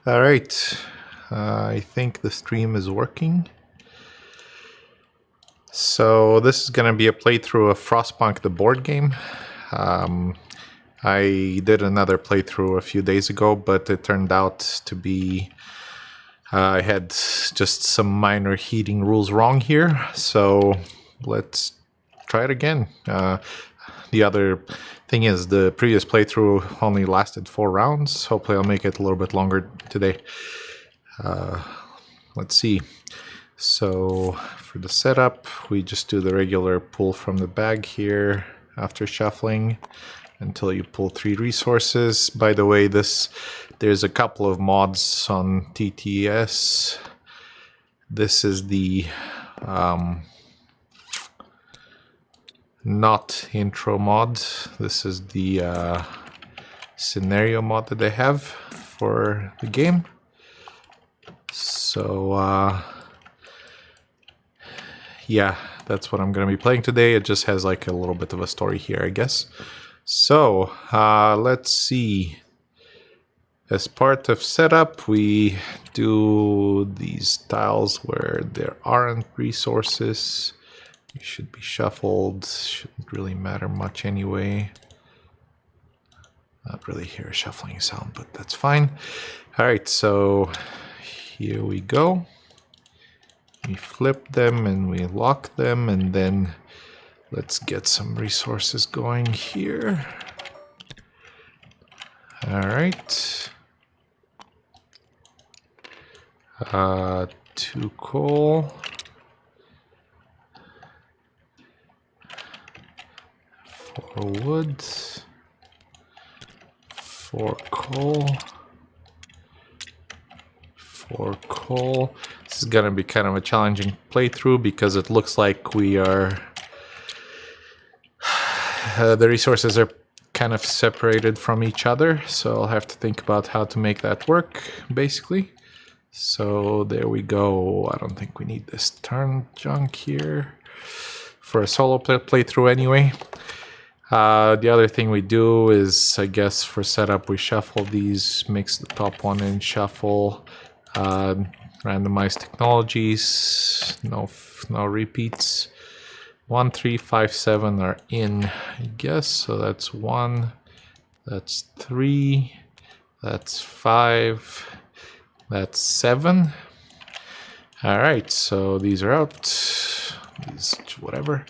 All right, I think the stream is working. So this is going to be a playthrough of Frostpunk, the board game. I did another playthrough a few days ago, but it turned out to be I had just some minor heating rules wrong here. So let's try it again. The other thing is the previous playthrough only lasted 4 rounds. Hopefully I'll make it a little bit longer today. Let's see. So for the setup, we just do the regular pull from the bag here after shuffling until you pull 3 resources. By the way, there's a couple of mods on TTS. This is the not intro mod. This is the scenario mod that they have for the game. So yeah, that's what I'm going to be playing today. It just has like a little bit of a story here, I guess. So let's see. As part of setup, we do these tiles where there aren't resources. They should be shuffled. Shouldn't really matter much anyway. Not really hear a shuffling sound, but that's fine. All right, so here we go. We flip them and we lock them, and then let's get some resources going here. All right. 2 coal. 4 wood. 4 coal. 4 coal. This is gonna be kind of a challenging playthrough because it looks like we are the resources are kind of separated from each other, so I'll have to think about how to make that work, basically. So there we go. I don't think we need this turn junk here for a solo playthrough anyway. The other thing we do is, I guess for setup, we shuffle these, mix the top one in, shuffle, randomize technologies, no repeats. 1, 3, 5, 7 are in, I guess. So that's 1, that's 3, that's 5, that's 7. All right, so these are out. These, whatever.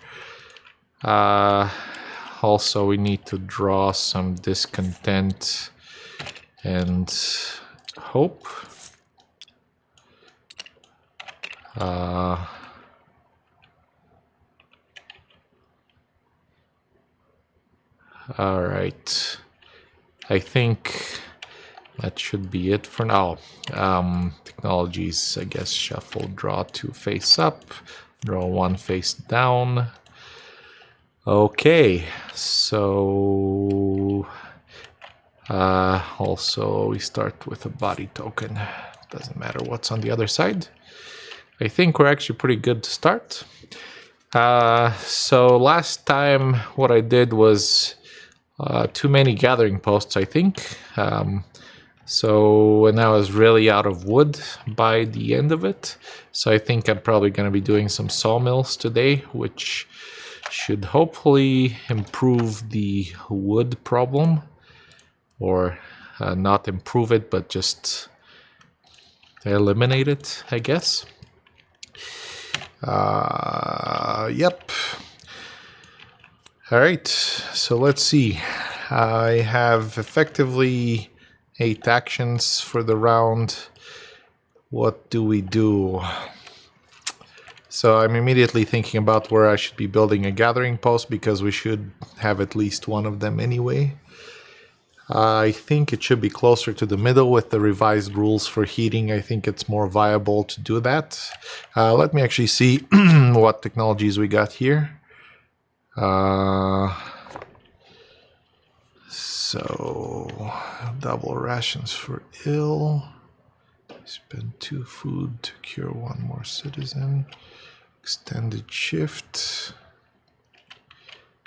Also, we need to draw some discontent and hope. All right, I think that should be it for now. Technologies, I guess, shuffle, draw 2 face up, draw 1 face down. Okay, so also we start with a body token. Doesn't matter what's on the other side. I think we're actually pretty good to start. So last time what I did was too many gathering posts, I think. And I was really out of wood by the end of it. So I think I'm probably going to be doing some sawmills today, which should hopefully improve the wood problem. Or not improve it, but just eliminate it, I guess. Yep. All right, so let's see. I have effectively 8 actions for the round. What do we do? So I'm immediately thinking about where I should be building a gathering post because we should have at least one of them anyway. I think it should be closer to the middle with the revised rules for heating. I think it's more viable to do that. Let me actually see what technologies we got here. So double rations for ill. Spend 2 food to cure 1 more citizen. Extended shift.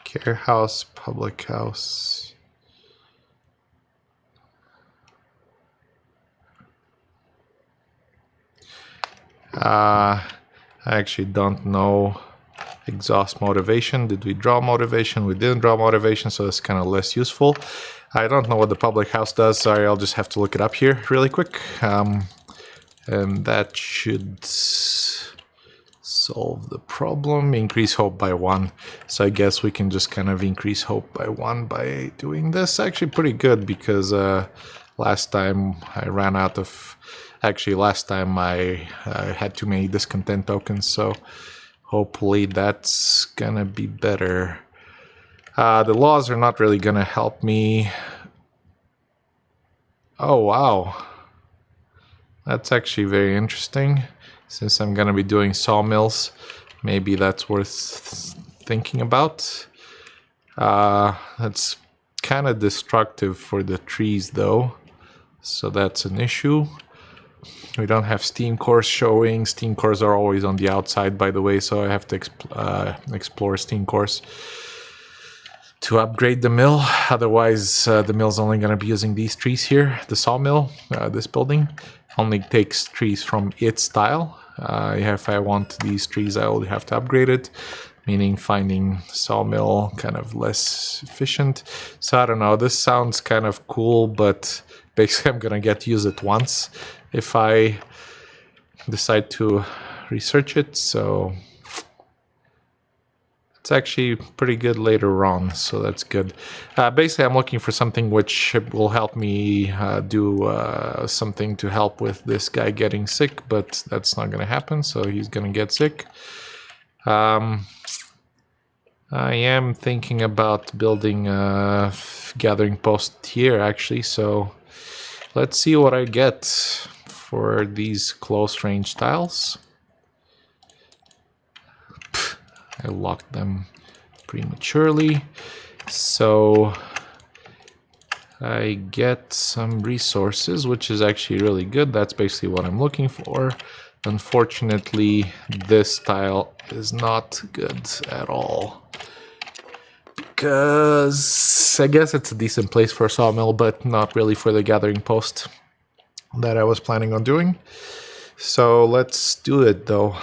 Care house, public house. I actually don't know. Exhaust motivation. Did we draw motivation? We didn't draw motivation, so it's kind of less useful. I don't know what the public house does. Sorry, I'll just have to look it up here really quick. And that should solve the problem. Increase hope by 1. So I guess we can just kind of increase hope by 1 by doing this. Actually pretty good, because last time I ran out of... Actually, last time I had too many discontent tokens, so hopefully that's gonna be better. The laws are not really gonna help me. Oh, wow. That's actually very interesting. Since I'm gonna be doing sawmills, maybe that's worth thinking about. That's kind of destructive for the trees though, so that's an issue. We don't have steam cores showing. Steam cores are always on the outside, by the way, so I have to explore steam cores to upgrade the mill. Otherwise, the mill's only going to be using these trees here. The sawmill, this building, only takes trees from its style. If I want these trees, I will have to upgrade it, meaning finding sawmill kind of less efficient. So I don't know, this sounds kind of cool, but basically I'm going to get to use it once if I decide to research it, so it's actually pretty good later on, so that's good. Basically, I'm looking for something which will help me do something to help with this guy getting sick, but that's not going to happen, so he's going to get sick. I am thinking about building a gathering post here, actually, so let's see what I get for these close range tiles. I locked them prematurely, so I get some resources, which is actually really good. That's basically what I'm looking for. Unfortunately, this tile is not good at all, because I guess it's a decent place for a sawmill, but not really for the gathering post that I was planning on doing. So let's do it though.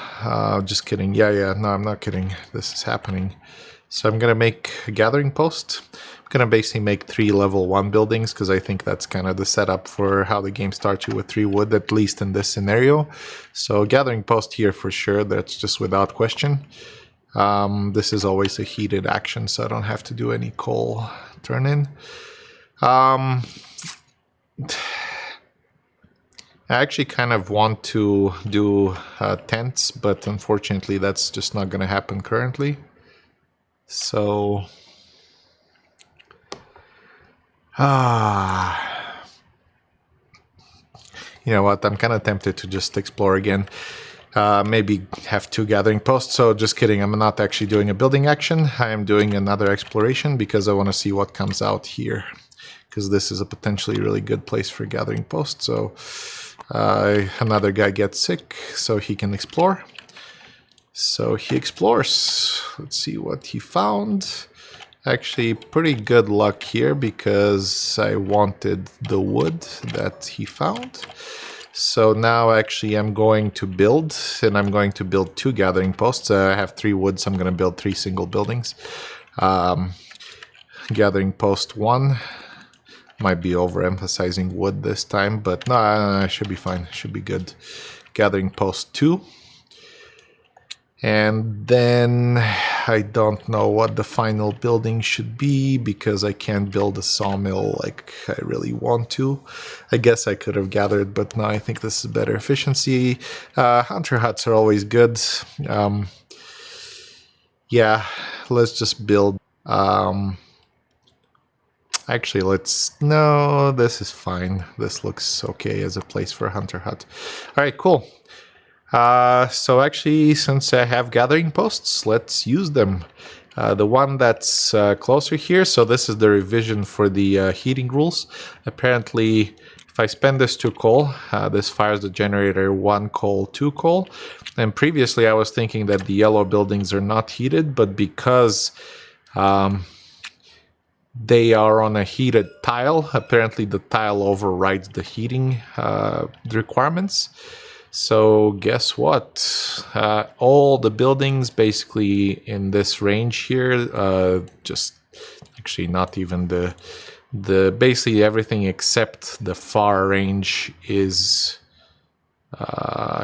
Just kidding. Yeah, no, I'm not kidding. This is happening. So I'm gonna make a gathering post. I'm gonna basically make 3 level 1 buildings, because I think that's kind of the setup for how the game starts you with 3 wood, at least in this scenario. So gathering post here for sure, that's just without question. This is always a heated action, so I don't have to do any coal turn in. I actually kind of want to do tents, but unfortunately that's just not going to happen currently. So, you know what, I'm kind of tempted to just explore again. Maybe have 2 gathering posts. So just kidding, I'm not actually doing a building action. I am doing another exploration because I want to see what comes out here, because this is a potentially really good place for gathering posts. So another guy gets sick, so he can explore. So he explores. Let's see what he found. Actually, pretty good luck here, because I wanted the wood that he found. So now actually I'm going to build, and I'm going to build 2 gathering posts. I have 3 wood, so I'm going to build 3 single buildings. Gathering post 1. Might be overemphasizing wood this time, but no, it should be fine. Should be good. Gathering post 2. And then I don't know what the final building should be, because I can't build a sawmill like I really want to. I guess I could have gathered, but no, I think this is better efficiency. Hunter huts are always good. Yeah, let's just build. Actually, no, this is fine. This looks okay as a place for a hunter hut. All right, cool. So actually, since I have gathering posts, let's use them. The one that's closer here, so this is the revision for the heating rules. Apparently, if I spend this 2 coal, this fires the generator 1 coal, 2 coal. And previously I was thinking that the yellow buildings are not heated, but because they are on a heated tile, apparently the tile overrides the heating requirements. So guess what? All the buildings basically in this range here, just actually not even the basically everything except the far range is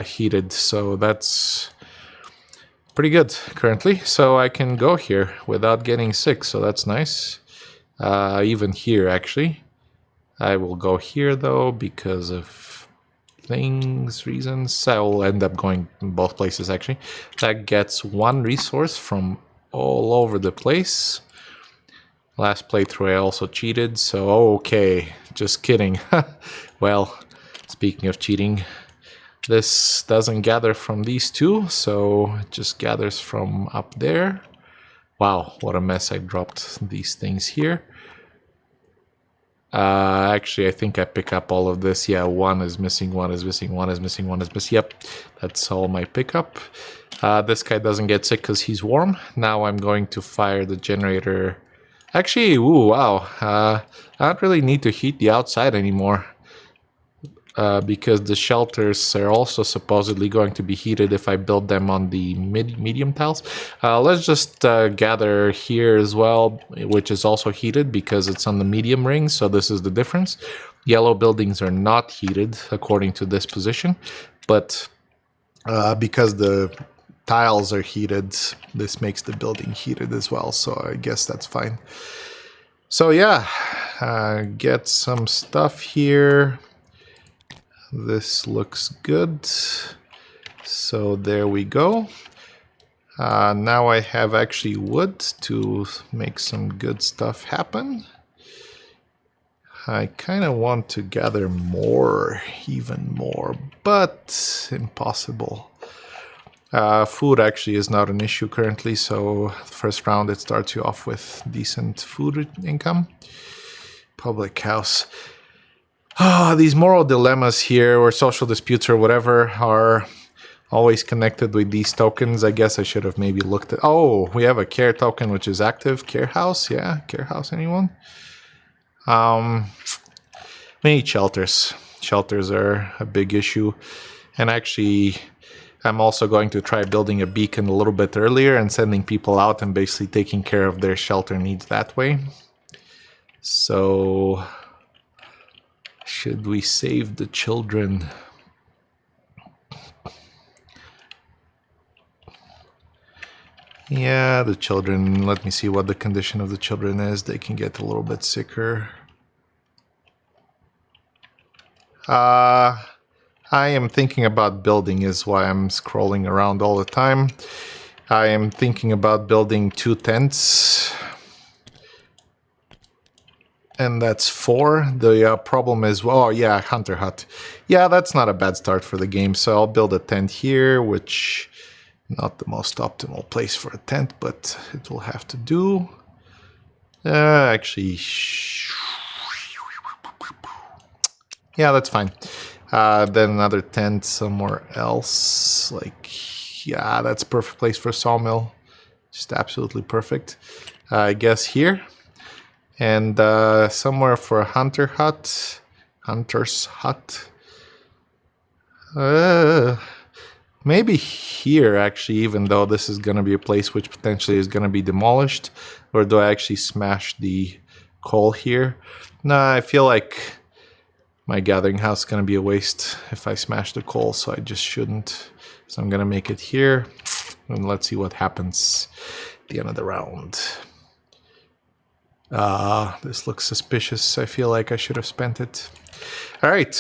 heated. So that's pretty good currently. So I can go here without getting sick. So that's nice. Even here actually. I will go here though because of reasons. I will end up going in both places actually. That gets one resource from all over the place. Last playthrough I also cheated, so okay, just kidding. Well, speaking of cheating, this doesn't gather from these two, so it just gathers from up there. Wow, what a mess, I dropped these things here. Actually, I think I pick up all of this. Yeah, one is missing, one is missing, one is missing, one is missing. Yep, that's all my pickup. This guy doesn't get sick because he's warm. Now I'm going to fire the generator. Actually, ooh, wow. I don't really need to heat the outside anymore. Because the shelters are also supposedly going to be heated if I build them on the medium tiles. Let's just gather here as well, which is also heated because it's on the medium ring, so this is the difference. Yellow buildings are not heated according to this position, but because the tiles are heated, this makes the building heated as well, so I guess that's fine. So yeah, get some stuff here. This looks good. So there we go. Now I have actually wood to make some good stuff happen. I kind of want to gather more, even more, but impossible. Food actually is not an issue currently, so first round it starts you off with decent food income. Public house. These moral dilemmas here, or social disputes or whatever, are always connected with these tokens. I guess I should have maybe looked at... Oh, we have a care token which is active. Care house, yeah. Care house, anyone? We need shelters. Shelters are a big issue. And actually, I'm also going to try building a beacon a little bit earlier and sending people out and basically taking care of their shelter needs that way. So... should we save the children? Yeah, the children. Let me see what the condition of the children is. They can get a little bit sicker. I am thinking about building, is why I'm scrolling around all the time. I am thinking about building 2 tents. And that's 4. The problem is, oh yeah, Hunter Hut. Yeah, that's not a bad start for the game. So I'll build a tent here, which not the most optimal place for a tent, but it will have to do. Actually, yeah, that's fine. Then another tent somewhere else. Like, yeah, that's a perfect place for a sawmill. Just absolutely perfect. I guess here. And somewhere for a hunter's hut. Maybe here, actually, even though this is going to be a place which potentially is going to be demolished. Or do I actually smash the coal here? Nah, I feel like my gathering house is going to be a waste if I smash the coal, so I just shouldn't. So I'm going to make it here. And let's see what happens at the end of the round. This looks suspicious. I feel like I should have spent it. All right.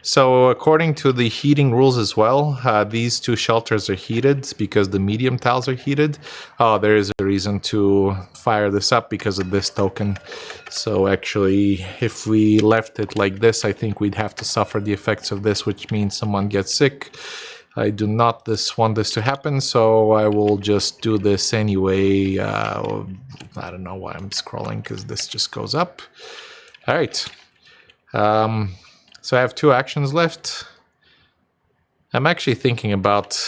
So according to the heating rules as well, these 2 shelters are heated because the medium tiles are heated. Oh, there is a reason to fire this up because of this token. So actually, if we left it like this, I think we'd have to suffer the effects of this, which means someone gets sick. I do not want this to happen, so I will just do this anyway. I don't know why I'm scrolling, because this just goes up. All right. So I have 2 actions left. I'm actually thinking about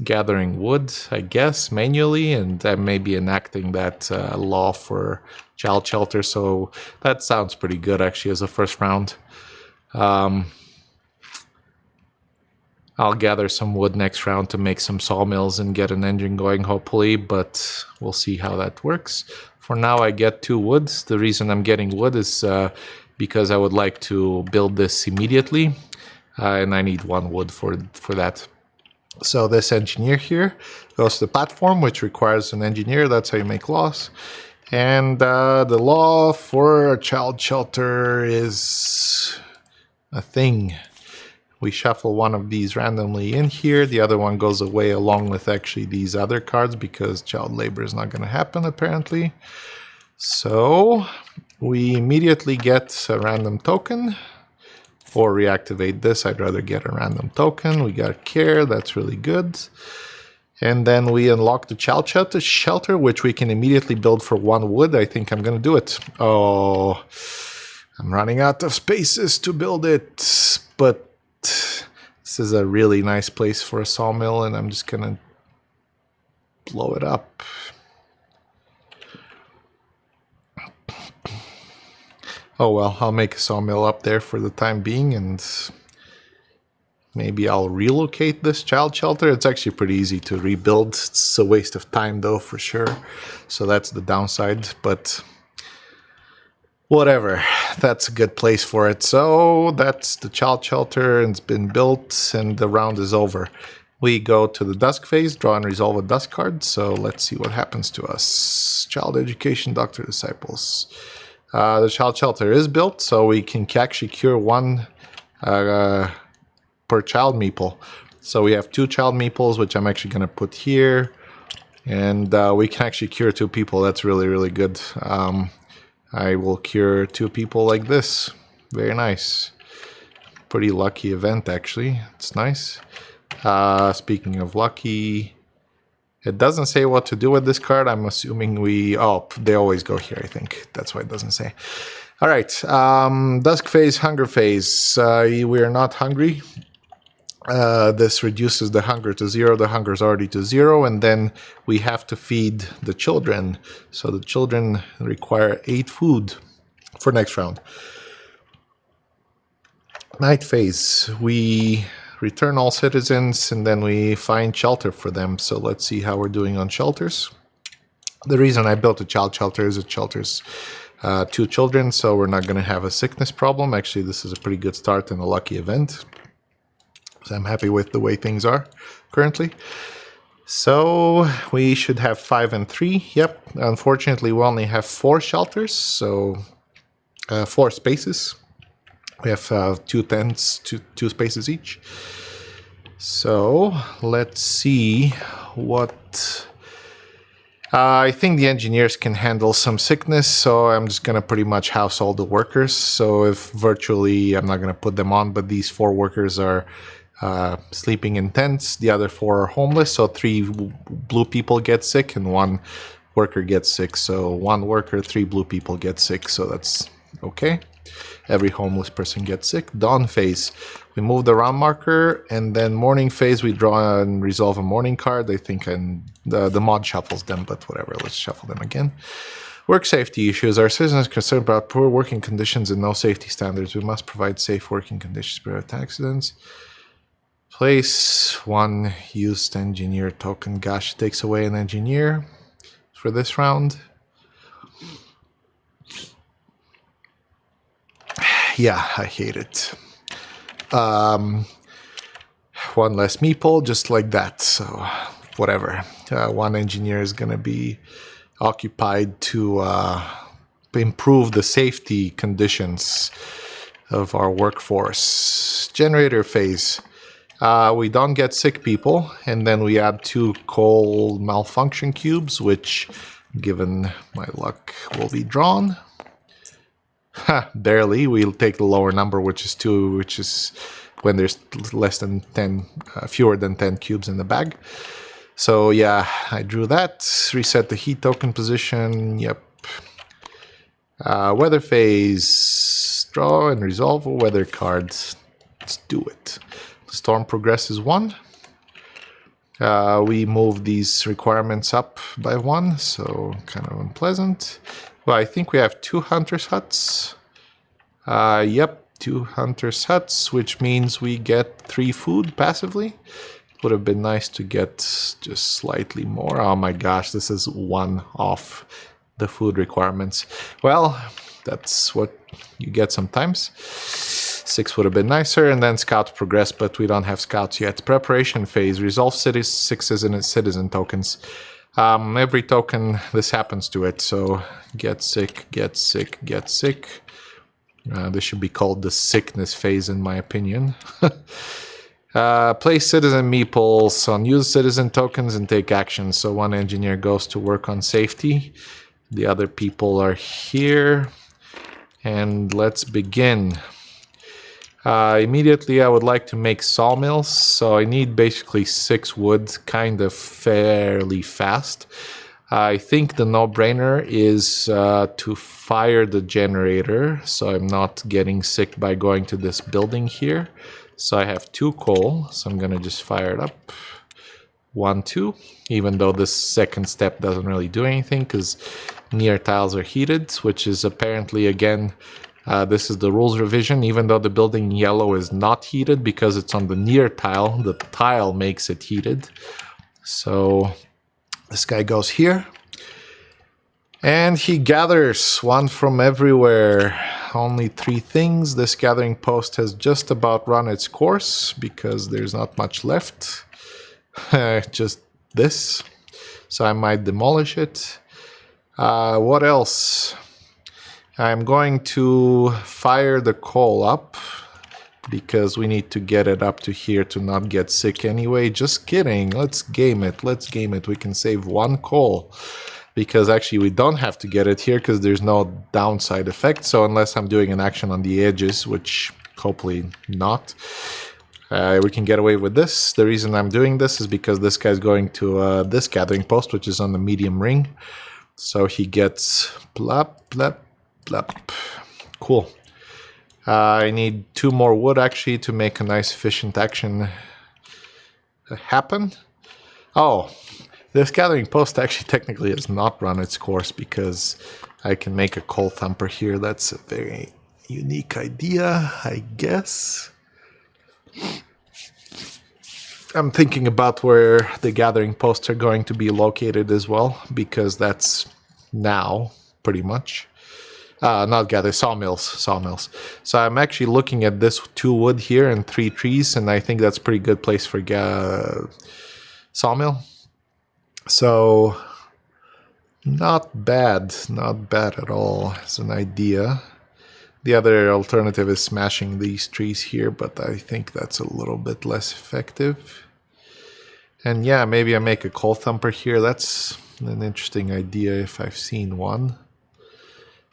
gathering wood, I guess, manually, and maybe enacting that law for child shelter. So that sounds pretty good, actually, as a first round. I'll gather some wood next round to make some sawmills and get an engine going, hopefully, but we'll see how that works. For now, I get 2 woods. The reason I'm getting wood is because I would like to build this immediately, and I need 1 wood for that. So this engineer here goes to the platform, which requires an engineer. That's how you make laws. And the law for a child shelter is a thing. We shuffle one of these randomly in here. The other one goes away along with actually these other cards because child labor is not going to happen apparently. So we immediately get a random token. Or reactivate this. I'd rather get a random token. We got care. That's really good. And then we unlock the child shelter, which we can immediately build for 1 wood. I think I'm going to do it. Oh, I'm running out of spaces to build it. But this is a really nice place for a sawmill, and I'm just going to blow it up. Oh well, I'll make a sawmill up there for the time being, and maybe I'll relocate this child shelter. It's actually pretty easy to rebuild. It's a waste of time though, for sure. So that's the downside, but whatever. That's a good place for it. So that's the child shelter, and it's been built, and the round is over. We go to the dusk phase, draw and resolve a dusk card. So let's see what happens to us. Child education, doctor, disciples. The child shelter is built, so we can actually cure 1 per child meeple. So we have 2 child meeples, which I'm actually going to put here. And we can actually cure 2 people. That's really, really good. I will cure 2 people like this. Very nice. Pretty lucky event, actually. It's nice. Speaking of lucky... It doesn't say what to do with this card. I'm assuming we... Oh, they always go here, I think. That's why it doesn't say. All right. Dusk phase, hunger phase. We are not hungry. This reduces the hunger to 0. The hunger is already to 0. And then we have to feed the children. So the children require 8 food for next round. Night phase. We... return all citizens, and then we find shelter for them. So let's see how we're doing on shelters. The reason I built a child shelter is it shelters 2 children, so we're not going to have a sickness problem. Actually, this is a pretty good start and a lucky event. So I'm happy with the way things are currently. So we should have 5 and 3. Yep, unfortunately we only have 4 shelters, so 4 spaces. We have 2 tents, 2 spaces each. So let's see what... I think the engineers can handle some sickness, so I'm just going to pretty much house all the workers. So if virtually, I'm not going to put them on, but these 4 workers are sleeping in tents. The other 4 are homeless, so 3 blue people get sick and 1 worker gets sick. So 1 worker, 3 blue people get sick, so that's okay. Every homeless person gets sick. Dawn phase, we move the round marker, and then morning phase, we draw and resolve a morning card. I think the mod shuffles them, but whatever, let's shuffle them again. Work safety issues. Our citizens are concerned about poor working conditions and no safety standards. We must provide safe working conditions to prevent accidents. Place 1 used engineer token. Gosh, it takes away an engineer for this round. Yeah, I hate it. 1 less meeple, just like that. So, whatever. 1 engineer is going to be occupied to improve the safety conditions of our workforce. Generator phase. We don't get sick people, and then we add 2 coal malfunction cubes, which, given my luck, will be drawn. Ha, barely. We'll take the lower number, which is 2, which is when there's less than 10, fewer than 10 cubes in the bag. So yeah, I drew that. Reset the heat token position. Yep. Weather phase. Draw and resolve a weather card. Let's do it. Storm progresses 1. We move these requirements up by 1, so kind of unpleasant. Well, I think we have 2 hunters' huts. Yep, 2 hunters' huts, which means we get 3 food passively. Would have been nice to get just slightly more. Oh my gosh, this is 1 off the food requirements. Well, that's what you get sometimes. 6 would have been nicer, and then scouts progress, but we don't have scouts yet. Preparation phase. Resolve cities 6s in its citizen tokens. Every token, this happens to it, so get sick, get sick, get sick. This should be called the sickness phase, in my opinion. Place citizen meeples on use citizen tokens and take action. So 1 engineer goes to work on safety. The other people are here. And let's begin. Immediately I would like to make sawmills. So I need basically 6 wood kind of fairly fast. I think the no-brainer is to fire the generator. So I'm not getting sick by going to this building here. So I have 2 coal, so I'm gonna just fire it up. 1, 2, even though this second step doesn't really do anything because near tiles are heated, which is apparently, again, this is the rules revision. Even though the building in yellow is not heated because it's on the near tile, the tile makes it heated. So this guy goes here. And he gathers 1 from everywhere. Only 3 things. This gathering post has just about run its course because there's not much left. Just this. So I might demolish it. What else? I'm going to fire the coal up because we need to get it up to here to not get sick anyway. Just kidding. Let's game it. Let's game it. We can save 1 coal. Because actually we don't have to get it here because there's no downside effect. So unless I'm doing an action on the edges, which hopefully not, we can get away with this. The reason I'm doing this is because this guy's going to this gathering post, which is on the medium ring. So he gets plop, plop, plop. Cool. I need 2 more wood actually to make a nice efficient action happen. Oh. This gathering post actually technically has not run its course because I can make a coal thumper here. That's a very unique idea, I guess. I'm thinking about where the gathering posts are going to be located as well, because that's now, pretty much. Not gather, sawmills. So I'm actually looking at this 2 wood here and 3 trees, and I think that's a pretty good place for sawmill. So, not bad at all as an idea. The other alternative is smashing these trees here, but I think that's a little bit less effective. And yeah, maybe I make a coal thumper here. That's an interesting idea if I've seen one.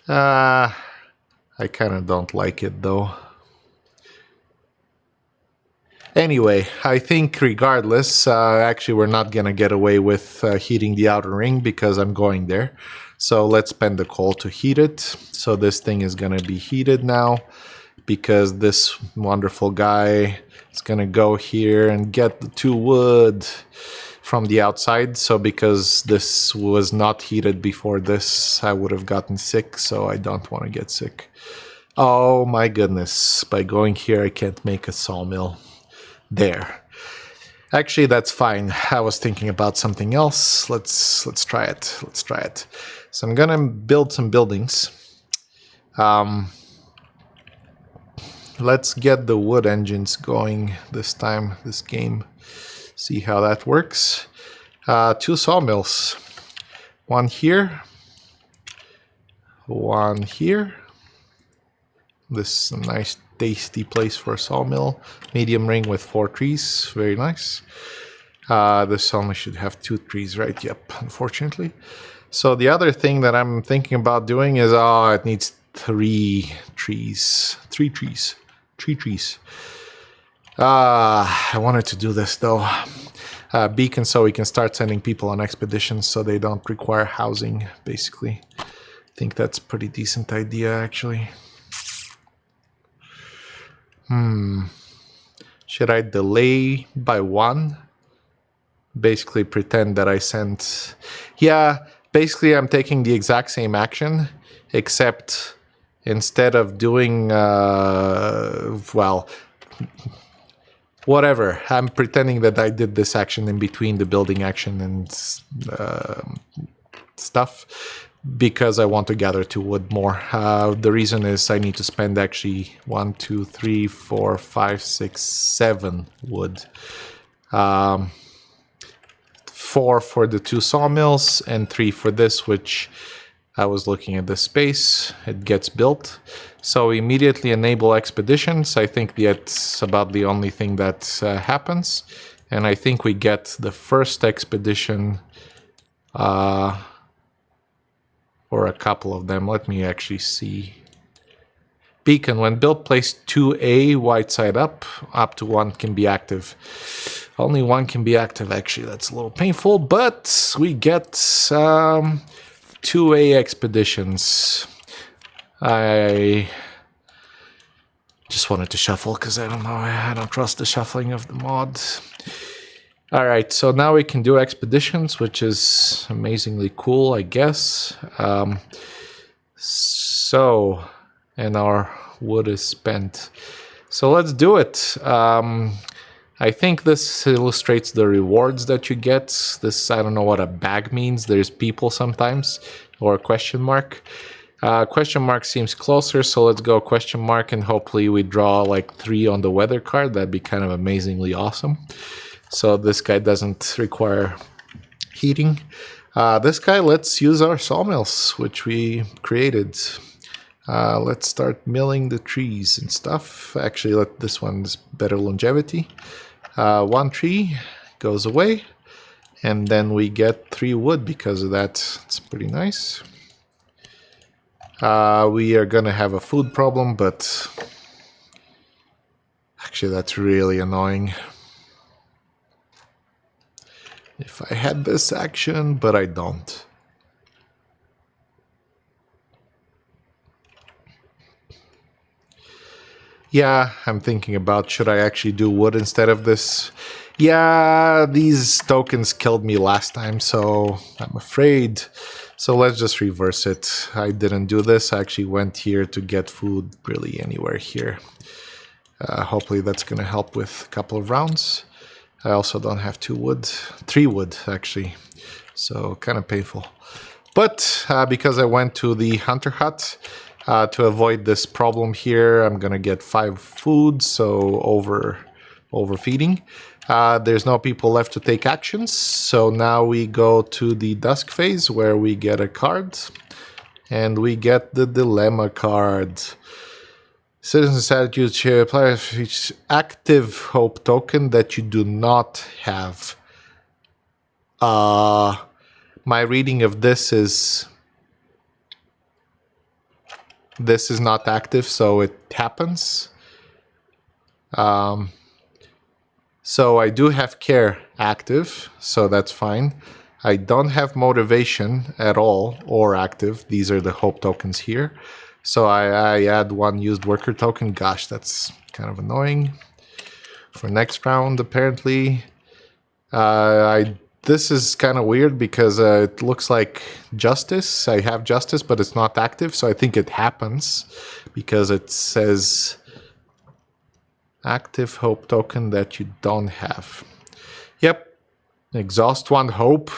I kind of don't like it though. Anyway, I think regardless, actually we're not going to get away with heating the outer ring because I'm going there. So let's spend the coal to heat it. So this thing is going to be heated now because this wonderful guy is going to go here and get the 2 wood from the outside. So because this was not heated before this, I would have gotten sick. So I don't want to get sick. Oh my goodness. By going here, I can't make a sawmill. There. Actually, that's fine. I was thinking about something else. Let's try it. Let's try it. So I'm gonna build some buildings. Let's get the wood engines going this time, this game. See how that works. 2 sawmills. 1 here. 1 here. This is a nice tasty place for a sawmill. Medium ring with 4 trees. Very nice. This only should have 2 trees, right? Yep, unfortunately. So the other thing that I'm thinking about doing is, it needs 3 trees. 3 trees. 3 trees. I wanted to do this though. Beacon so we can start sending people on expeditions so they don't require housing, basically. I think that's a pretty decent idea, actually. Should I delay by 1? Basically pretend that I sent... Yeah, basically I'm taking the exact same action, except instead of doing, well, whatever. I'm pretending that I did this action in between the building action and stuff because I want to gather 2 wood more. The reason is I need to spend actually 1, 2, 3, 4, 5, 6, 7 wood. 4 for the 2 sawmills and 3 for this, which I was looking at the space. It gets built. So immediately enable expeditions. I think that's about the only thing that happens. And I think we get the first expedition or a couple of them. Let me actually see. Beacon. When built, place 2A wide side up to 1 can be active. Only 1 can be active, actually. That's a little painful, but we get 2A expeditions. I just wanted to shuffle because I don't know. I don't trust the shuffling of the mod. All right, so now we can do expeditions, which is amazingly cool, I guess. And our wood is spent. So let's do it. I think this illustrates the rewards that you get. This, I don't know what a bag means. There's people sometimes, or a question mark. Question mark seems closer, so let's go question mark, and hopefully we draw like 3 on the weather card. That'd be kind of amazingly awesome. So this guy doesn't require heating. This guy, let's use our sawmills, which we created. Let's start milling the trees and stuff. Actually, this one's better longevity. 1 tree goes away, and then we get 3 wood because of that. It's pretty nice. We are gonna have a food problem, but actually that's really annoying. If I had this action, but I don't. Yeah, I'm thinking about, should I actually do wood instead of this? Yeah, these tokens killed me last time, so I'm afraid. So let's just reverse it. I didn't do this. I actually went here to get food really anywhere here. Hopefully that's going to help with a couple of rounds. I also don't have 2 wood. 3 wood, actually. So kind of painful. But because I went to the hunter hut, to avoid this problem here, I'm gonna get 5 food, so overfeeding. There's no people left to take actions, so now we go to the dusk phase where we get a card, and we get the dilemma card. Citizens' attitude share apply each active hope token that you do not have. My reading of this is not active, so it happens. So I do have care active, so that's fine. I don't have motivation at all or active. These are the hope tokens here. So I add 1 used worker token. Gosh, that's kind of annoying. For next round, apparently. This is kind of weird because it looks like justice. I have justice, but it's not active, so I think it happens because it says active hope token that you don't have. Yep. Exhaust 1 hope.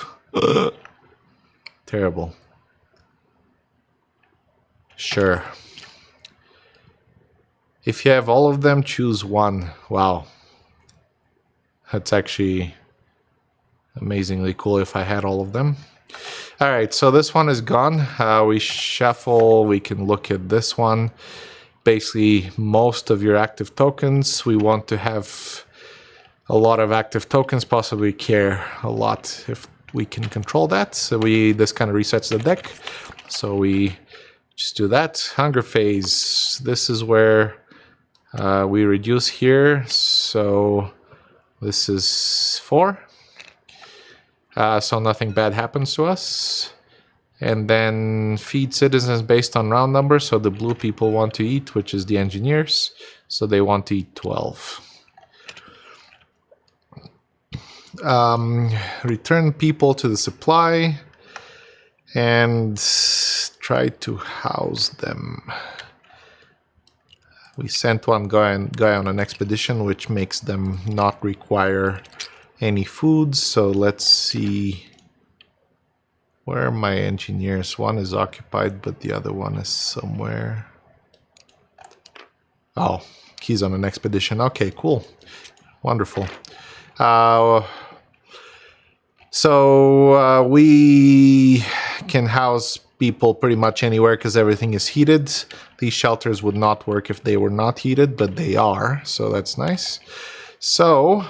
Terrible. Sure. If you have all of them, choose 1. Wow. That's actually amazingly cool if I had all of them. All right, so this one is gone. We shuffle. We can look at this one. Basically, most of your active tokens. We want to have a lot of active tokens, possibly care a lot if we can control that. So this kind of resets the deck. So we just do that. Hunger phase. This is where we reduce here. So this is 4. So nothing bad happens to us. And then feed citizens based on round number. So the blue people want to eat, which is the engineers. So they want to eat 12. Return people to the supply and try to house them. We sent one guy on an expedition, which makes them not require any food. So let's see. Where are my engineers? One is occupied, but the other one is somewhere. Oh, he's on an expedition. Okay, cool. Wonderful. So we can house people pretty much anywhere because everything is heated. These shelters would not work if they were not heated, but they are, so that's nice. So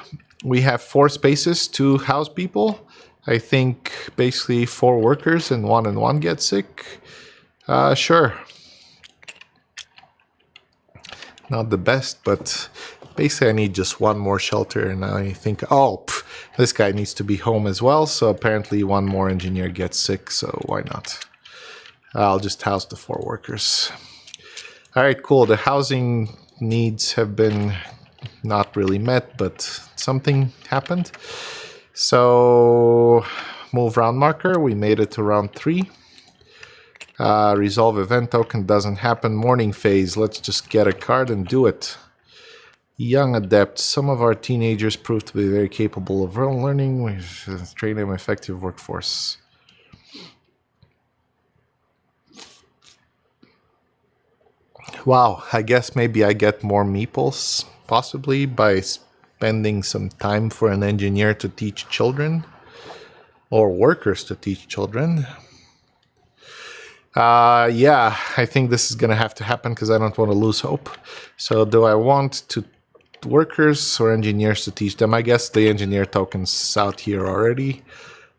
we have 4 spaces to house people. I think basically 4 workers and one get sick. Sure. Not the best, but basically I need just 1 more shelter, and I think, this guy needs to be home as well, so apparently 1 more engineer gets sick, so why not? I'll just house the 4 workers. Alright, cool. The housing needs have been not really met, but something happened. So, move round marker. We made it to round 3. Resolve event token doesn't happen. Morning phase. Let's just get a card and do it. Young adept. Some of our teenagers prove to be very capable of learning with training an effective workforce. Wow, I guess maybe I get more meeples, possibly, by spending some time for an engineer to teach children, or workers to teach children. Yeah, I think this is going to have to happen because I don't want to lose hope. So do I want to workers or engineers to teach them? I guess the engineer token's out here already,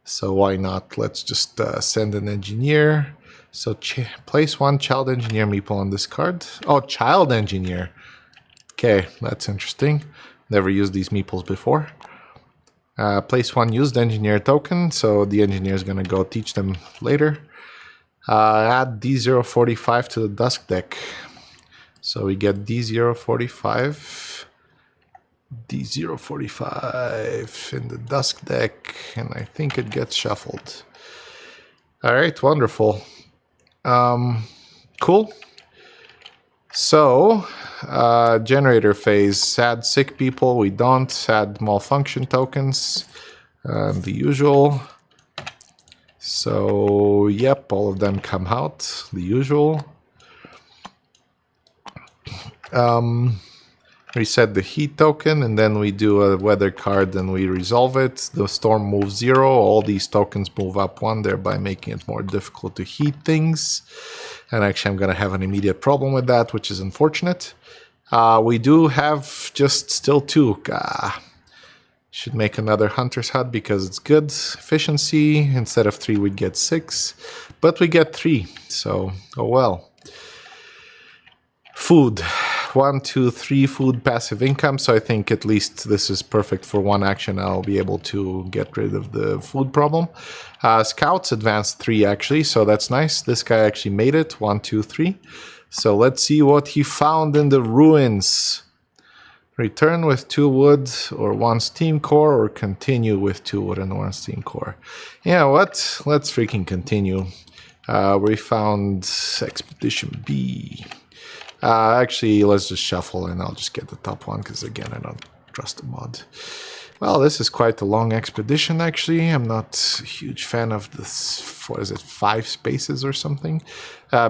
so why not? Let's just send an engineer. So place 1 child engineer meeple on this card. Oh, child engineer. Okay, that's interesting. Never used these meeples before. Place 1 used engineer token, so the engineer is going to go teach them later. Add D045 to the dusk deck. So we get D045. D045 in the dusk deck, and I think it gets shuffled. Alright, wonderful. Cool. So, generator phase. Add sick people. We don't. Add malfunction tokens. The usual. So, yep, all of them come out. The usual. Reset the heat token, and then we do a weather card and we resolve it. The storm moves 0. All these tokens move up 1, thereby making it more difficult to heat things. And actually I'm going to have an immediate problem with that, which is unfortunate. We do have just still 2. Should make another hunter's hut because it's good efficiency. Instead of 3 we'd get 6, but we get 3, so oh well. Food. 1, 2, 3 food passive income, so I think at least this is perfect for 1 action. I'll be able to get rid of the food problem. Scouts advanced 3 actually, so that's nice. This guy actually made it. 1, 2, 3. So let's see what he found in the ruins. Return with 2 wood or 1 steam core, or continue with 2 wood and 1 steam core. Yeah, what? Let's freaking continue. We found Expedition B. Actually, let's just shuffle and I'll just get the top one because, again, I don't trust the mod. Well, this is quite a long expedition, actually. I'm not a huge fan of this, what is it, 5 spaces or something?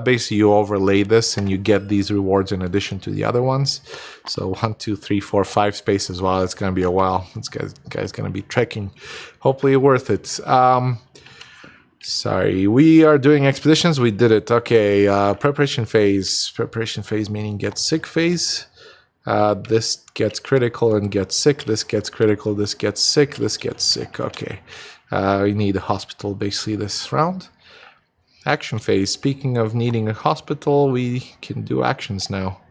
Basically, you overlay this and you get these rewards in addition to the other ones. So 1, 2, 3, 4, 5 spaces. Wow, it's going to be a while. This guy's going to be trekking. Hopefully worth it. Sorry, we are doing expeditions. We did it. Okay, preparation phase. Preparation phase meaning get sick phase. This gets critical and gets sick. This gets critical. This gets sick. This gets sick. Okay, we need a hospital basically this round. Action phase. Speaking of needing a hospital, we can do actions now.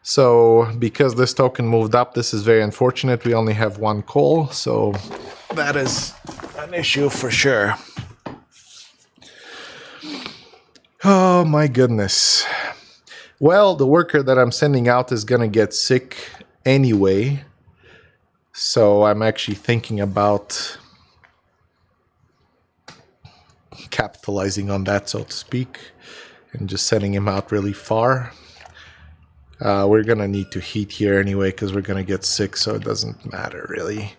So because this token moved up, this is very unfortunate. We only have 1 coal, so that is an issue for sure. Oh my goodness. Well, the worker that I'm sending out is gonna get sick anyway, so I'm actually thinking about capitalizing on that, so to speak, and just sending him out really far. We're gonna need to heat here anyway because we're gonna get sick, so it doesn't matter really.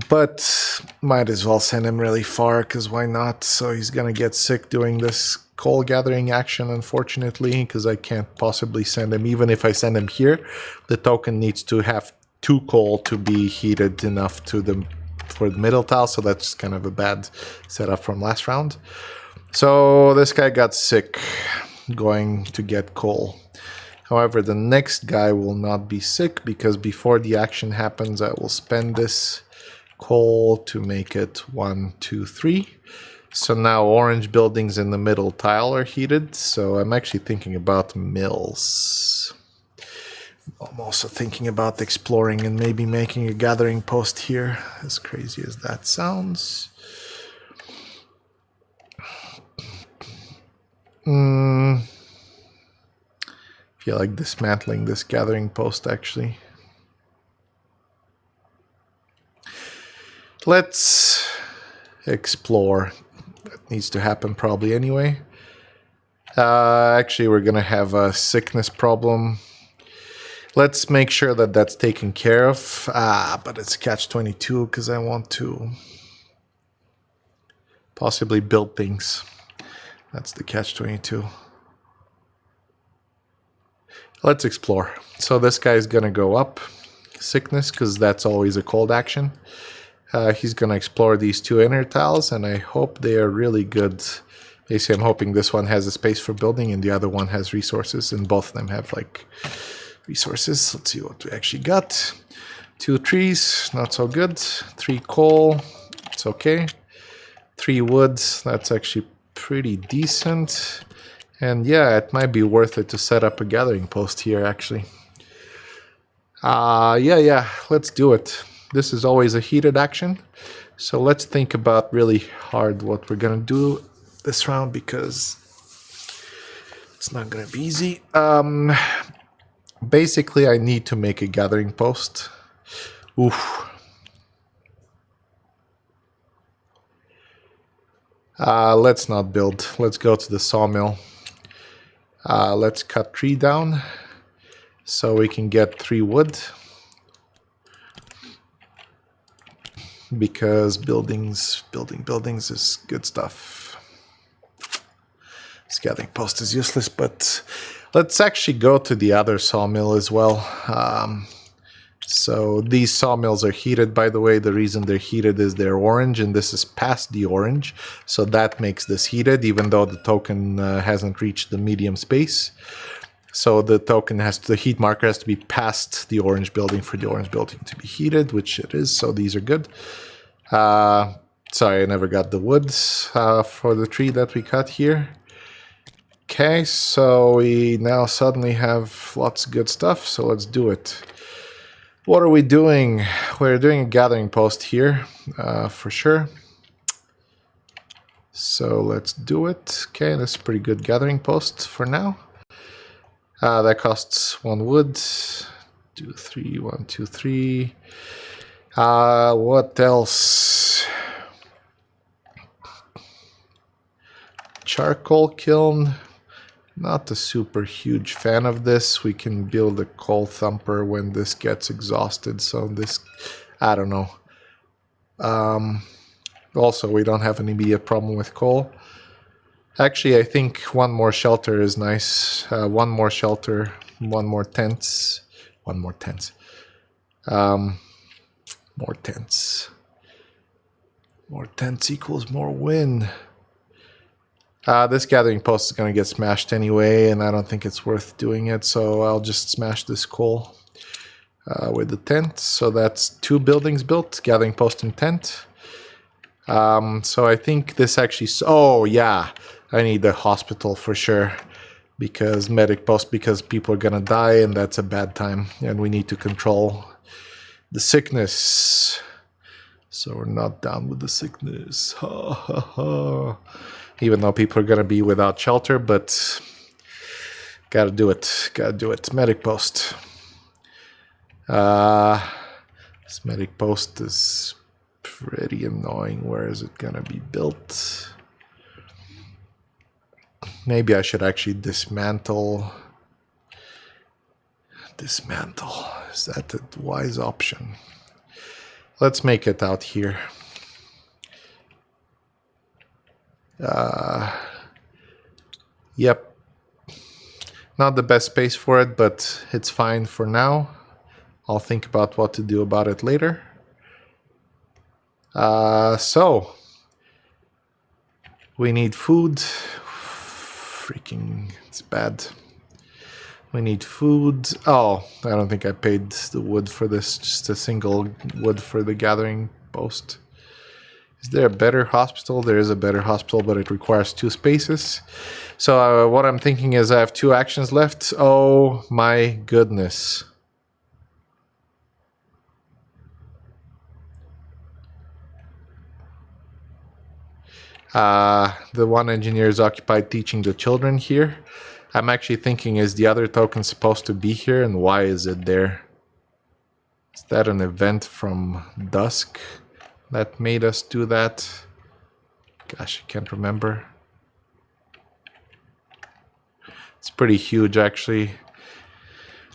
But might as well send him really far because why not? So he's gonna get sick doing this coal gathering action, unfortunately, because I can't possibly send him. Even if I send him here, the token needs to have 2 coal to be heated enough for the middle tile, so that's kind of a bad setup from last round. So this guy got sick going to get coal. However, the next guy will not be sick because before the action happens, I will spend this coal to make it 1, 2, 3. So now orange buildings in the middle tile are heated. So I'm actually thinking about mills. I'm also thinking about exploring and maybe making a gathering post here, as crazy as that sounds. Feel like dismantling this gathering post actually. Let's explore. That needs to happen probably anyway. Actually, we're gonna have a sickness problem. Let's make sure that that's taken care of. But it's catch-22 because I want to possibly build things. That's the catch-22. Let's explore. So this guy's gonna go up. Sickness, because that's always a cold action. He's gonna explore these 2 inner tiles, and I hope they are really good. Basically, I'm hoping this one has a space for building and the other one has resources, and both of them have like resources. Let's see what we actually got. 2 trees, not so good. 3 coal, it's okay. 3 woods, that's actually pretty decent. And yeah, it might be worth it to set up a gathering post here actually. Yeah, let's do it. This is always a heated action, so let's think about really hard what we're gonna do this round because it's not gonna be easy. Basically, I need to make a gathering post. Oof. Let's not build. Let's go to the sawmill. Let's cut tree down so we can get 3 wood. Because building buildings is good stuff. This gathering post is useless, but let's actually go to the other sawmill as well. So these sawmills are heated, by the way. The reason they're heated is they're orange, and this is past the orange. So that makes this heated, even though the token hasn't reached the medium space. So the token the heat marker has to be past the orange building for the orange building to be heated, which it is, so these are good. Sorry, I never got the woods for the tree that we cut here. Okay, so we now suddenly have lots of good stuff, so let's do it. What are we doing? We're doing a gathering post here, for sure. So let's do it. Okay, this is a pretty good gathering post for now. That costs 1 wood. 2, 3, 1, 2, 3. What else? Charcoal kiln. Not a super huge fan of this. We can build a coal thumper when this gets exhausted. So this, I don't know. Also, we don't have an immediate problem with coal. Actually, I think 1 more shelter is nice. 1 more shelter, 1 more tents. 1 more tents. More tents. More tents equals more win. This gathering post is going to get smashed anyway, and I don't think it's worth doing it, so I'll just smash this coal with the tent. So that's 2 buildings built, gathering post and tent. So I think this actually... Oh, yeah, I need the hospital for sure, because medic post, because people are going to die, and that's a bad time, and we need to control the sickness. So we're not down with the sickness. Ha, ha, ha. Even though people are going to be without shelter, but gotta do it. Gotta do it. Medic post. This medic post is pretty annoying. Where is it going to be built? Maybe I should actually dismantle. Dismantle. Is that a wise option? Let's make it out here. Yep. Not the best space for it, but it's fine for now. I'll think about what to do about it later. So we need food. Freaking, it's bad. We need food. Oh, I don't think I paid the wood for this. Just a single wood for the gathering post. Is there a better hospital? There is a better hospital, but it requires 2 spaces. So what I'm thinking is I have 2 actions left. Oh my goodness. The one engineer is occupied teaching the children here. I'm actually thinking, is the other token supposed to be here, and why is it there? Is that an event from Dusk that made us do that? Gosh, I can't remember. It's pretty huge, actually.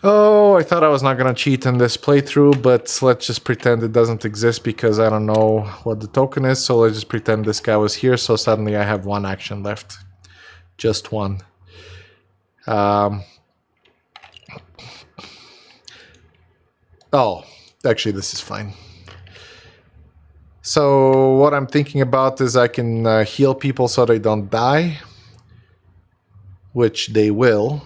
Oh, I thought I was not going to cheat in this playthrough, but let's just pretend it doesn't exist because I don't know what the token is. So let's just pretend this guy was here. So suddenly I have 1 action left. Just 1. Oh, actually this is fine. So what I'm thinking about is I can heal people so they don't die, which they will,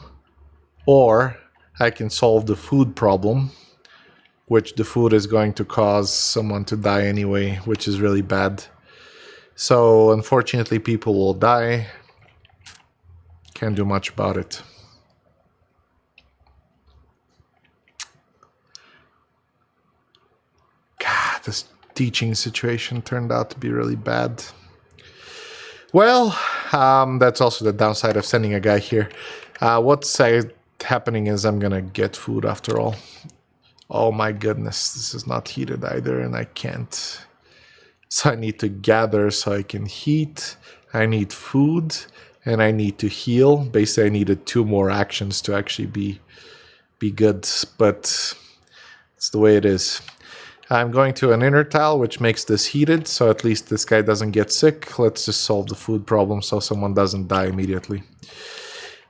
or I can solve the food problem, which the food is going to cause someone to die anyway, which is really bad. So unfortunately people will die. Can't do much about it. God, this teaching situation turned out to be really bad. Well, that's also the downside of sending a guy here. What's happening is I'm gonna get food after all. Oh my goodness, this is not heated either, and I can't. So I need to gather so I can heat. I need food, and I need to heal. Basically, I needed 2 more actions to actually be good, but it's the way it is. I'm going to an inner tile, which makes this heated, so at least this guy doesn't get sick. Let's just solve the food problem so someone doesn't die immediately.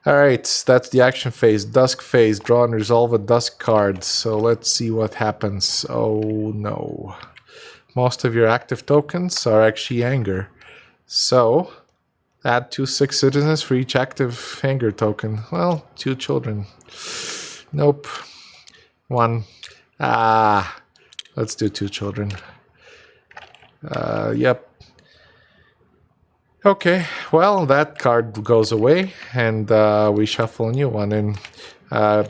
Alright, that's the action phase. Dusk phase. Draw and resolve a dusk card. So let's see what happens. Oh no. Most of your active tokens are actually anger. So, add 2 sick citizens for each active anger token. Well, 2 children. Nope. 1. Let's do 2 children. Yep. Okay, well, that card goes away, and we shuffle a new one in. I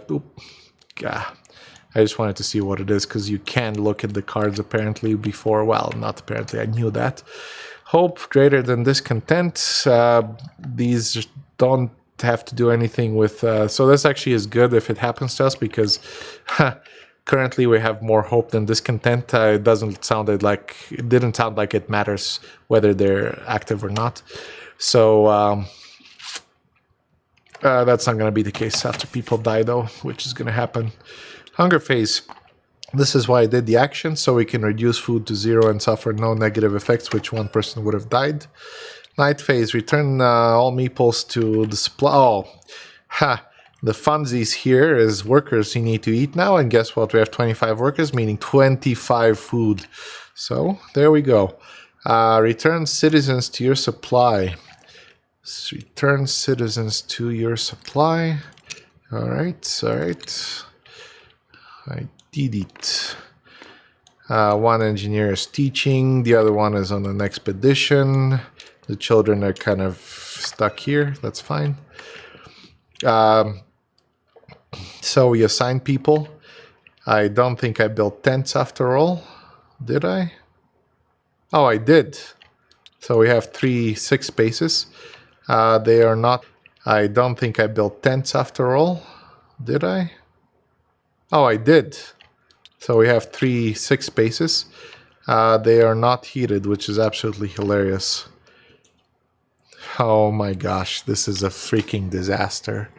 just wanted to see what it is, because you can look at the cards apparently before. Well, not apparently, I knew that. Hope greater than discontent. These don't have to do anything with... so this actually is good if it happens to us, because... currently, we have more hope than discontent. It didn't sound like it matters whether they're active or not. So that's not going to be the case after people die, though, which is going to happen. Hunger phase. This is why I did the action, so we can reduce food to 0 and suffer no negative effects, which 1 person would have died. Night phase. Return all meeples to the supply. Oh, ha. The funsies here is workers you need to eat now, and guess what? We have 25 workers, meaning 25 food. So, there we go. Return citizens to your supply. Return citizens to your supply. Alright, alright. I did it. 1 engineer is teaching, the other one is on an expedition. The children are kind of stuck here, that's fine. So we assign people. I don't think I built tents after all. Did I? Oh, I did. So we have 3 6 spaces. They are not... I don't think I built tents after all. Did I? Oh, I did. So we have 3 6 spaces. They are not heated, which is absolutely hilarious. Oh my gosh, this is a freaking disaster.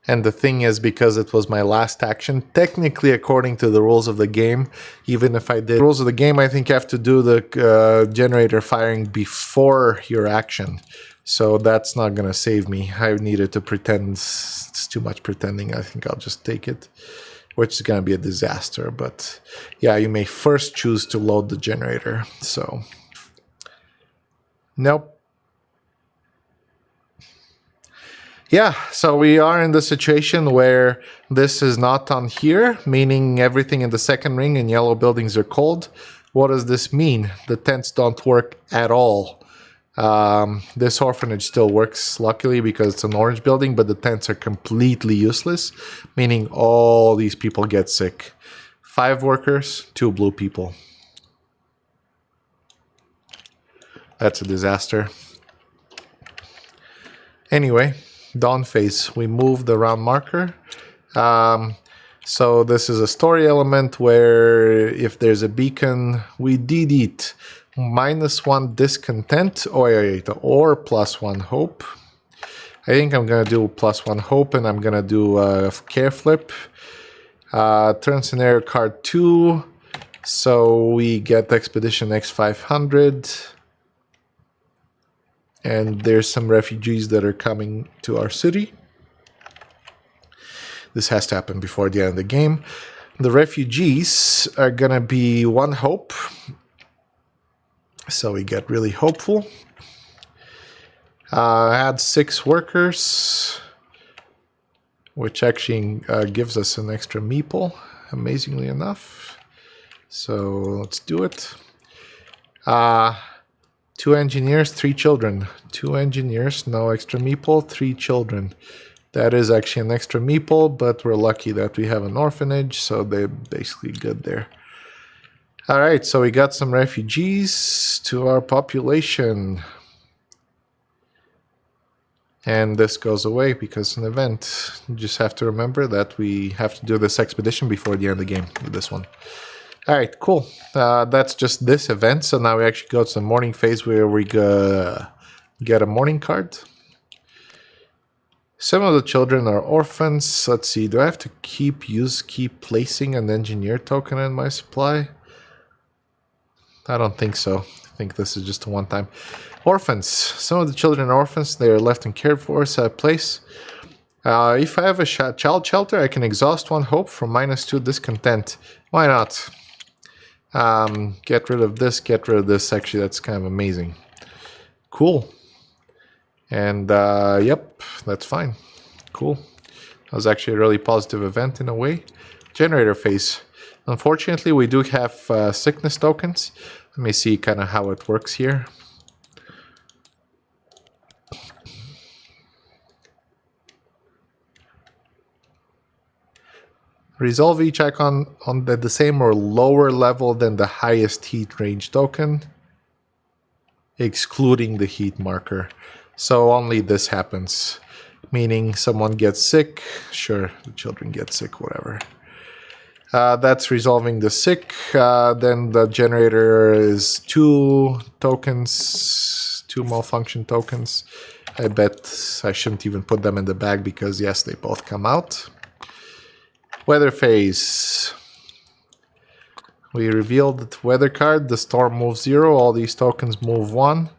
And the thing is, because it was my last action, technically according to the rules of the game, even if I did rules of the game, I think you have to do the generator firing before your action. So that's not going to save me. I needed to pretend. It's too much pretending. I think I'll just take it, which is going to be a disaster. But yeah, you may first choose to load the generator. So, nope. Yeah, so we are in the situation where this is not on here, meaning everything in the second ring and yellow buildings are cold. What does this mean? The tents don't work at all. This orphanage still works, luckily, because it's an orange building, but the tents are completely useless, meaning all these people get sick. 5 workers, 2 blue people. That's a disaster. Anyway, dawn phase. We move the round marker. So this is a story element where if there's a beacon, we delete -1 discontent or +1 hope. I think I'm going to do +1 hope, and I'm going to do a care flip. Turn scenario card 2. So we get Expedition X500. And there's some refugees that are coming to our city. This has to happen before the end of the game. The refugees are going to be 1 hope. So we get really hopeful. Add 6 workers, which actually gives us an extra meeple, amazingly enough. So let's do it. 2 engineers, 3 children. 2 engineers, no extra meeple, 3 children. That is actually an extra meeple, but we're lucky that we have an orphanage, so they're basically good there. Alright, so we got some refugees to our population. And this goes away because it's an event. You just have to remember that we have to do this expedition before the end of the game with this one. Alright, cool. That's just this event. So now we actually go to the morning phase where we get a morning card. Some of the children are orphans. Let's see, do I have to keep placing an engineer token in my supply? I don't think so. I think this is just a one-time. Orphans. Some of the children are orphans. They are left in cared for place. If I have a child shelter, I can exhaust 1 hope from -2 discontent. Why not? Get rid of this, get rid of this. Actually, that's kind of amazing. Cool. And yep, that's fine. Cool. That was actually a really positive event in a way. Generator phase. Unfortunately, we do have sickness tokens. Let me see kind of how it works here. Resolve each icon on the same or lower level than the highest heat range token, excluding the heat marker. So only this happens, meaning someone gets sick. Sure, the children get sick, whatever. That's resolving the sick. Then the generator is 2 tokens, 2 malfunction tokens. I bet I shouldn't even put them in the bag because yes, they both come out. Weather phase. We revealed the weather card. The storm moves 0. All these tokens move 1.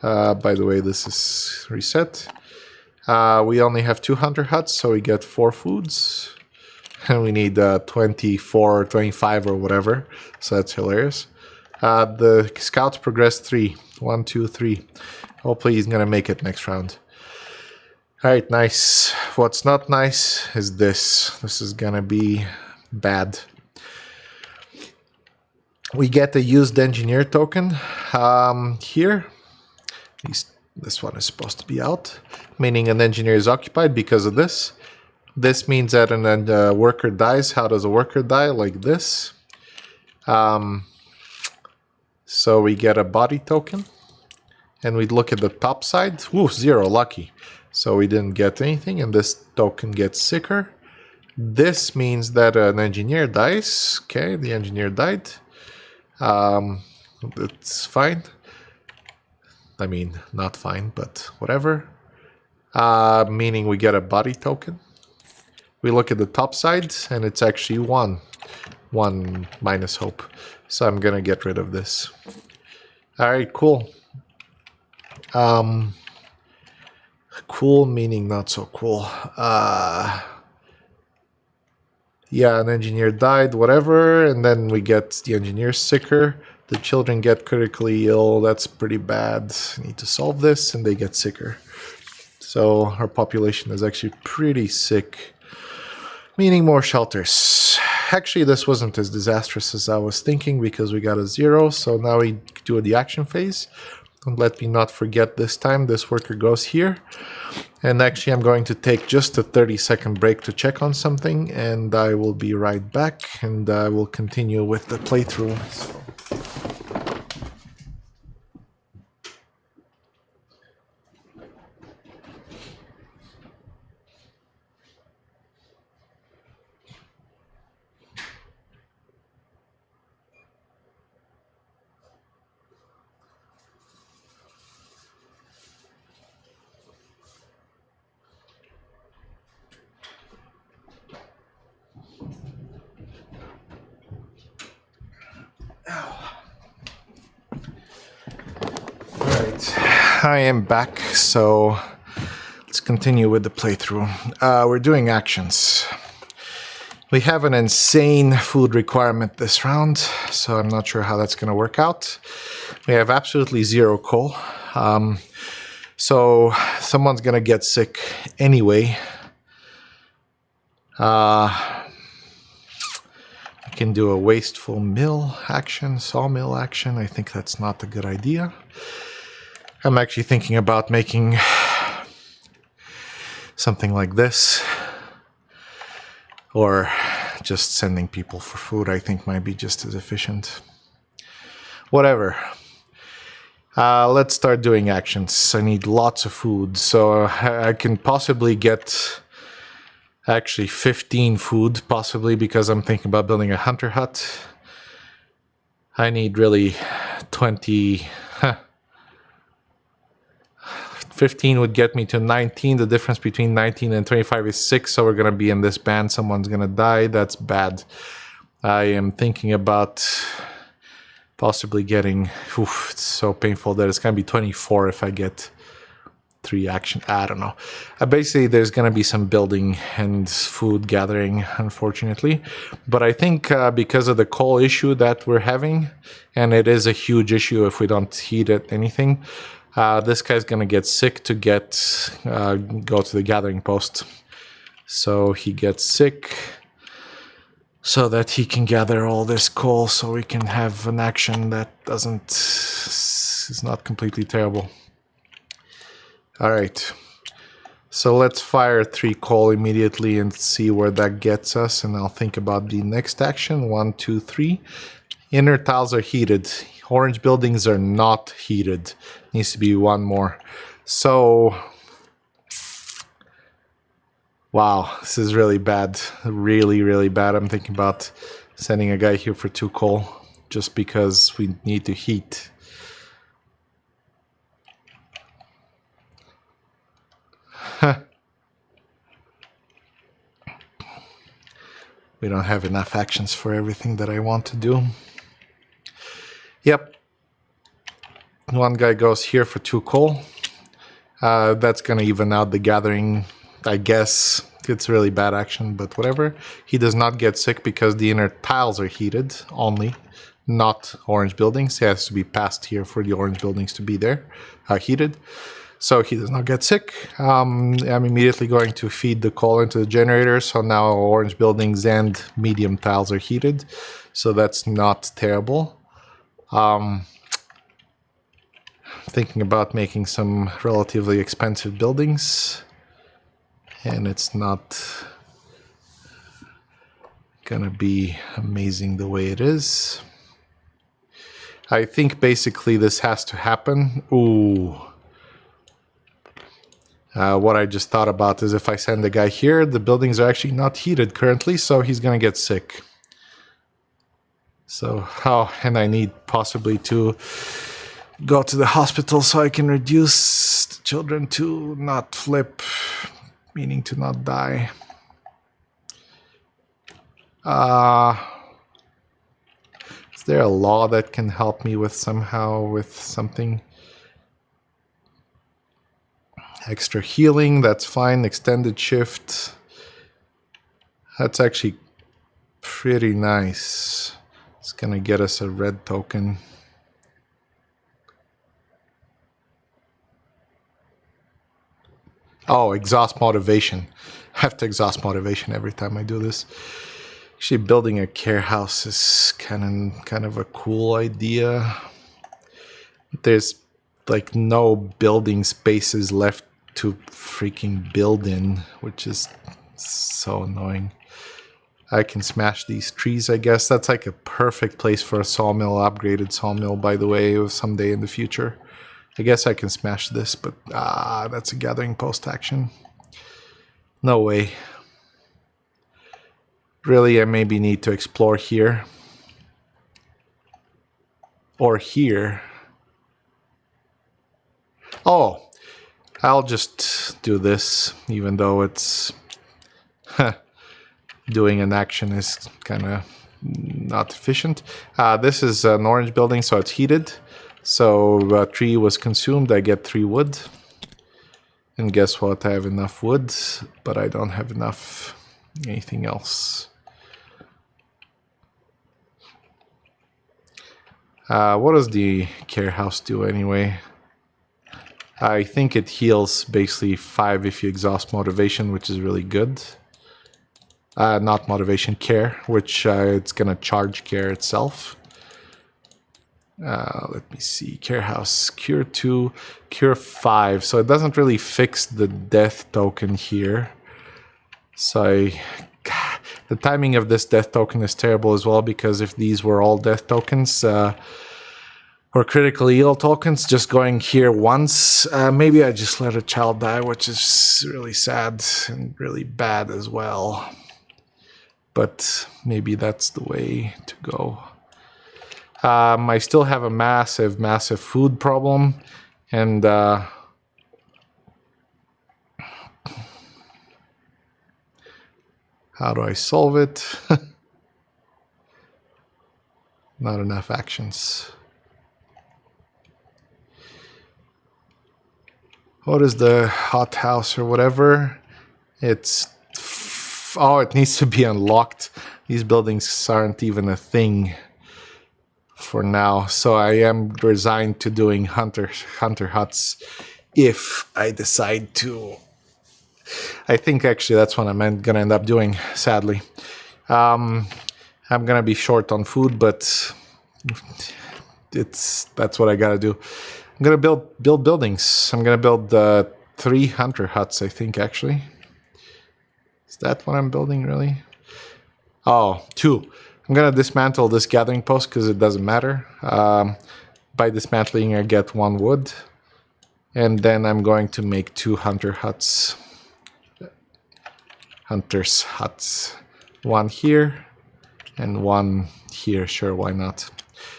By the way, this is reset. We only have 2 hunter huts, so we get 4 foods. And we need 24 or 25 or whatever. So that's hilarious. The scouts progress 3. 1, 2, 3. Hopefully he's going to make it next round. Alright, nice. What's not nice is this. This is gonna be bad. We get a used engineer token here. This one is supposed to be out, meaning an engineer is occupied because of this. This means that a worker dies. How does a worker die? Like this. So we get a body token. And we look at the top side. Ooh, 0, lucky. So we didn't get anything, and this token gets sicker. This means that an engineer dies. Okay, the engineer died. It's fine. I mean, not fine, but whatever. Meaning we get a body token. We look at the top side, and it's actually 1. 1 minus hope. So I'm gonna get rid of this. Alright, cool. Cool meaning not so cool. Yeah, an engineer died, whatever, and then we get the engineer sicker. The children get critically ill. That's pretty bad. Need to solve this, and they get sicker. So our population is actually pretty sick, meaning more shelters. Actually, this wasn't as disastrous as I was thinking because we got a 0. So now we do the action phase. And let me not forget this time, this worker goes here. And actually, I'm going to take just a 30-second break to check on something, and I will be right back, and I will continue with the playthrough. So. Alright, I am back, so let's continue with the playthrough. We're doing actions. We have an insane food requirement this round, so I'm not sure how that's going to work out. We have absolutely 0 coal, so someone's going to get sick anyway. I can do a wasteful mill action, sawmill action. I think that's not a good idea. I'm actually thinking about making something like this, or just sending people for food. I think might be just as efficient. Whatever. Let's start doing actions. I need lots of food, so I can possibly get actually 15 food, possibly, because I'm thinking about building a hunter hut. I need really 20... 15 would get me to 19. The difference between 19 and 25 is 6, so we're going to be in this band. Someone's going to die. That's bad. I am thinking about possibly getting... Oof, it's so painful that it's going to be 24 if I get 3 action. I don't know. Basically, there's going to be some building and food gathering, unfortunately. But I think because of the coal issue that we're having, and it is a huge issue if we don't heat it anything, this guy's gonna get sick to go to the gathering post. So he gets sick so that he can gather all this coal so we can have an action that is not completely terrible. Alright, so let's fire 3 coal immediately and see where that gets us, and I'll think about the next action. 1, 2, 3. Inner tiles are heated. Orange buildings are not heated. Needs to be 1 more. So, wow, this is really bad. Really, really bad. I'm thinking about sending a guy here for 2 coal just because we need to heat. We don't have enough actions for everything that I want to do. Yep. 1 guy goes here for 2 coal. That's going to even out the gathering, I guess. It's really bad action, but whatever. He does not get sick because the inner tiles are heated only, not orange buildings. He has to be passed here for the orange buildings to be there, heated. So he does not get sick. I'm immediately going to feed the coal into the generator. So now orange buildings and medium tiles are heated. So that's not terrible. Thinking about making some relatively expensive buildings, and it's not gonna be amazing the way it is. I think basically this has to happen. Ooh. What I just thought about is if I send the guy here, the buildings are actually not heated currently, so he's gonna get sick. So, and I need possibly to go to the hospital so I can reduce the children to not flip, meaning to not die. Is there a law that can help me with somehow with something? Extra healing, that's fine. Extended shift. That's actually pretty nice. It's gonna get us a red token. Oh, exhaust motivation. I have to exhaust motivation every time I do this. Actually, building a care house is kind of a cool idea. There's like no building spaces left to freaking build in, which is so annoying. I can smash these trees, I guess. That's like a perfect place for a sawmill, upgraded sawmill, by the way, someday in the future. I guess I can smash this, but that's a gathering post action. No way. Really, I maybe need to explore here. Or here. Oh, I'll just do this, even though it's... doing an action is kind of not efficient. This is an orange building, so it's heated. So a tree was consumed, I get 3 wood. And guess what? I have enough wood, but I don't have enough anything else. What does the care house do anyway? I think it heals basically 5 if you exhaust motivation, which is really good. Not motivation, care, which it's gonna charge care itself. Let me see, care house, cure 2, cure 5. So it doesn't really fix the death token here. So the timing of this death token is terrible as well, because if these were all death tokens, or critically ill tokens, just going here once, maybe I just let a child die, which is really sad and really bad as well. But maybe that's the way to go. I still have a massive food problem, and how do I solve it? Not enough actions. What is the hot house or whatever? It's... Oh, it needs to be unlocked. These buildings aren't even a thing for now. So I am resigned to doing hunter huts if I decide to. I think actually that's what I'm gonna end up doing, sadly. I'm gonna be short on food, but that's what I gotta do. I'm gonna build buildings. I'm gonna build 3 hunter huts, I think, actually. Is that what I'm building, really? Oh, 2. I'm gonna dismantle this gathering post because it doesn't matter. By dismantling, I get 1 wood. And then I'm going to make 2 hunter huts. Hunter's huts. 1 here and 1 here. Sure, why not?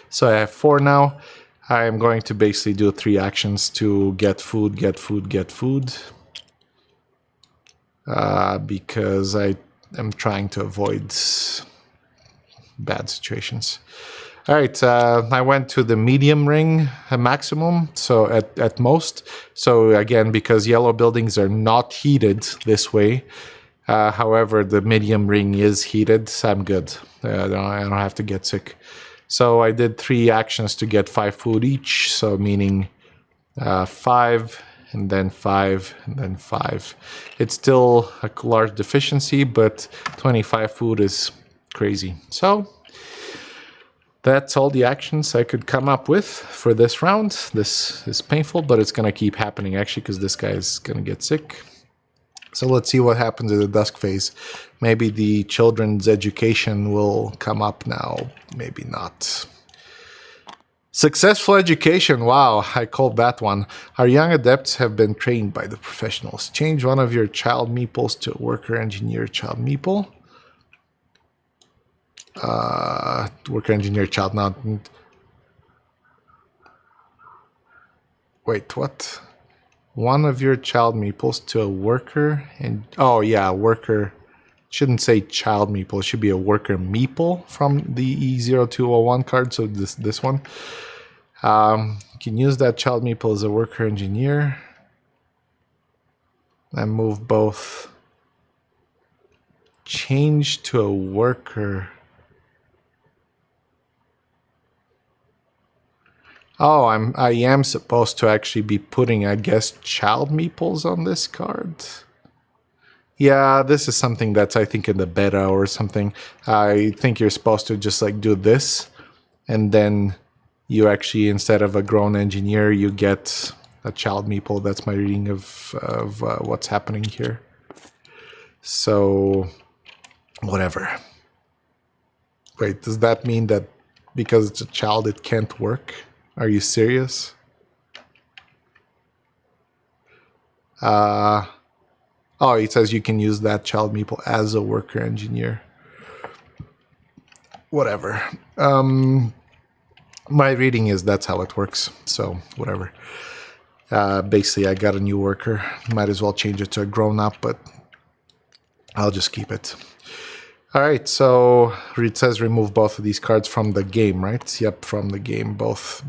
So I have 4 now. I am going to basically do 3 actions to get food, get food, get food. Because I am trying to avoid bad situations. All right, I went to the medium ring maximum, so at most. So again, because yellow buildings are not heated this way, however, the medium ring is heated, so I'm good. I don't have to get sick. So I did 3 actions to get 5 food each, so meaning 5, and then 5, and then 5. It's still a large deficiency, but 25 food is crazy. So that's all the actions I could come up with for this round. This is painful, but it's gonna keep happening actually, because this guy is gonna get sick. So let's see what happens in the dusk phase. Maybe the children's education will come up now, maybe not. Successful education. Wow, I called that one. Our young adepts have been trained by the professionals. Change one of your child meeples to a worker engineer child meeple. Worker engineer child not. Wait, what? One of your child meeples to a worker and oh yeah, worker. Shouldn't say child meeple. It should be a worker meeple from the E0201 card. So this one. You can use that child meeple as a worker engineer. And move both. Change to a worker. Oh, I am supposed to actually be putting, I guess, child meeples on this card. Yeah, this is something that's, I think, in the beta or something. I think you're supposed to just like do this, and then you actually, instead of a grown engineer, you get a child meeple. That's my reading of what's happening here. So, whatever. Wait, does that mean that because it's a child, it can't work? Are you serious? Oh, it says you can use that child meeple as a worker engineer. Whatever. My reading is that's how it works. So, whatever. Basically, I got a new worker. Might as well change it to a grown-up, but I'll just keep it. All right, so it says remove both of these cards from the game, right? Yep, from the game, both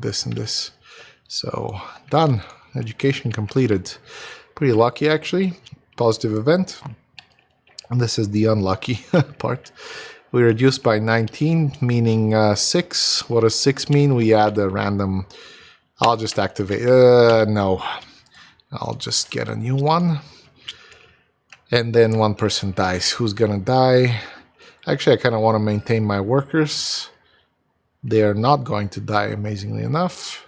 this and this. So, done. Education completed. Pretty lucky, actually. Positive event. And this is the unlucky part. We reduced by 19, meaning 6. What does 6 mean? We add a random... I'll just activate... no. I'll just get a new one. And then one person dies. Who's gonna die? Actually, I kind of want to maintain my workers. They are not going to die, amazingly enough.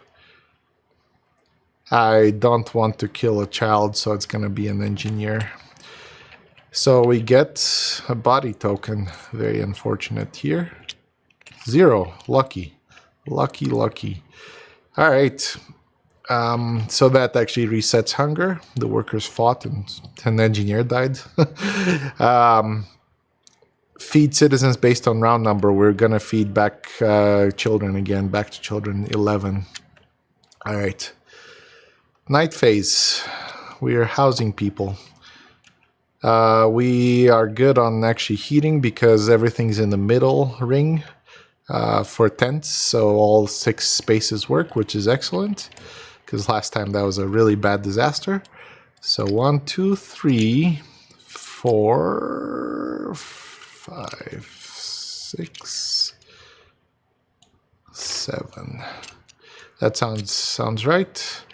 I don't want to kill a child, so it's gonna be an engineer. So we get a body token. Very unfortunate here. 0. Lucky. Lucky, lucky. All right. So that actually resets hunger. The workers fought and an engineer died. Feed citizens based on round number. We're going to feed back children again. Back to children, 11. All right. Night phase. We are housing people. We are good on actually heating because everything's in the middle ring for tents. So all 6 spaces work, which is excellent. Because last time that was a really bad disaster. So 1, 2, 3, 4, 5, 6, 7. That sounds right.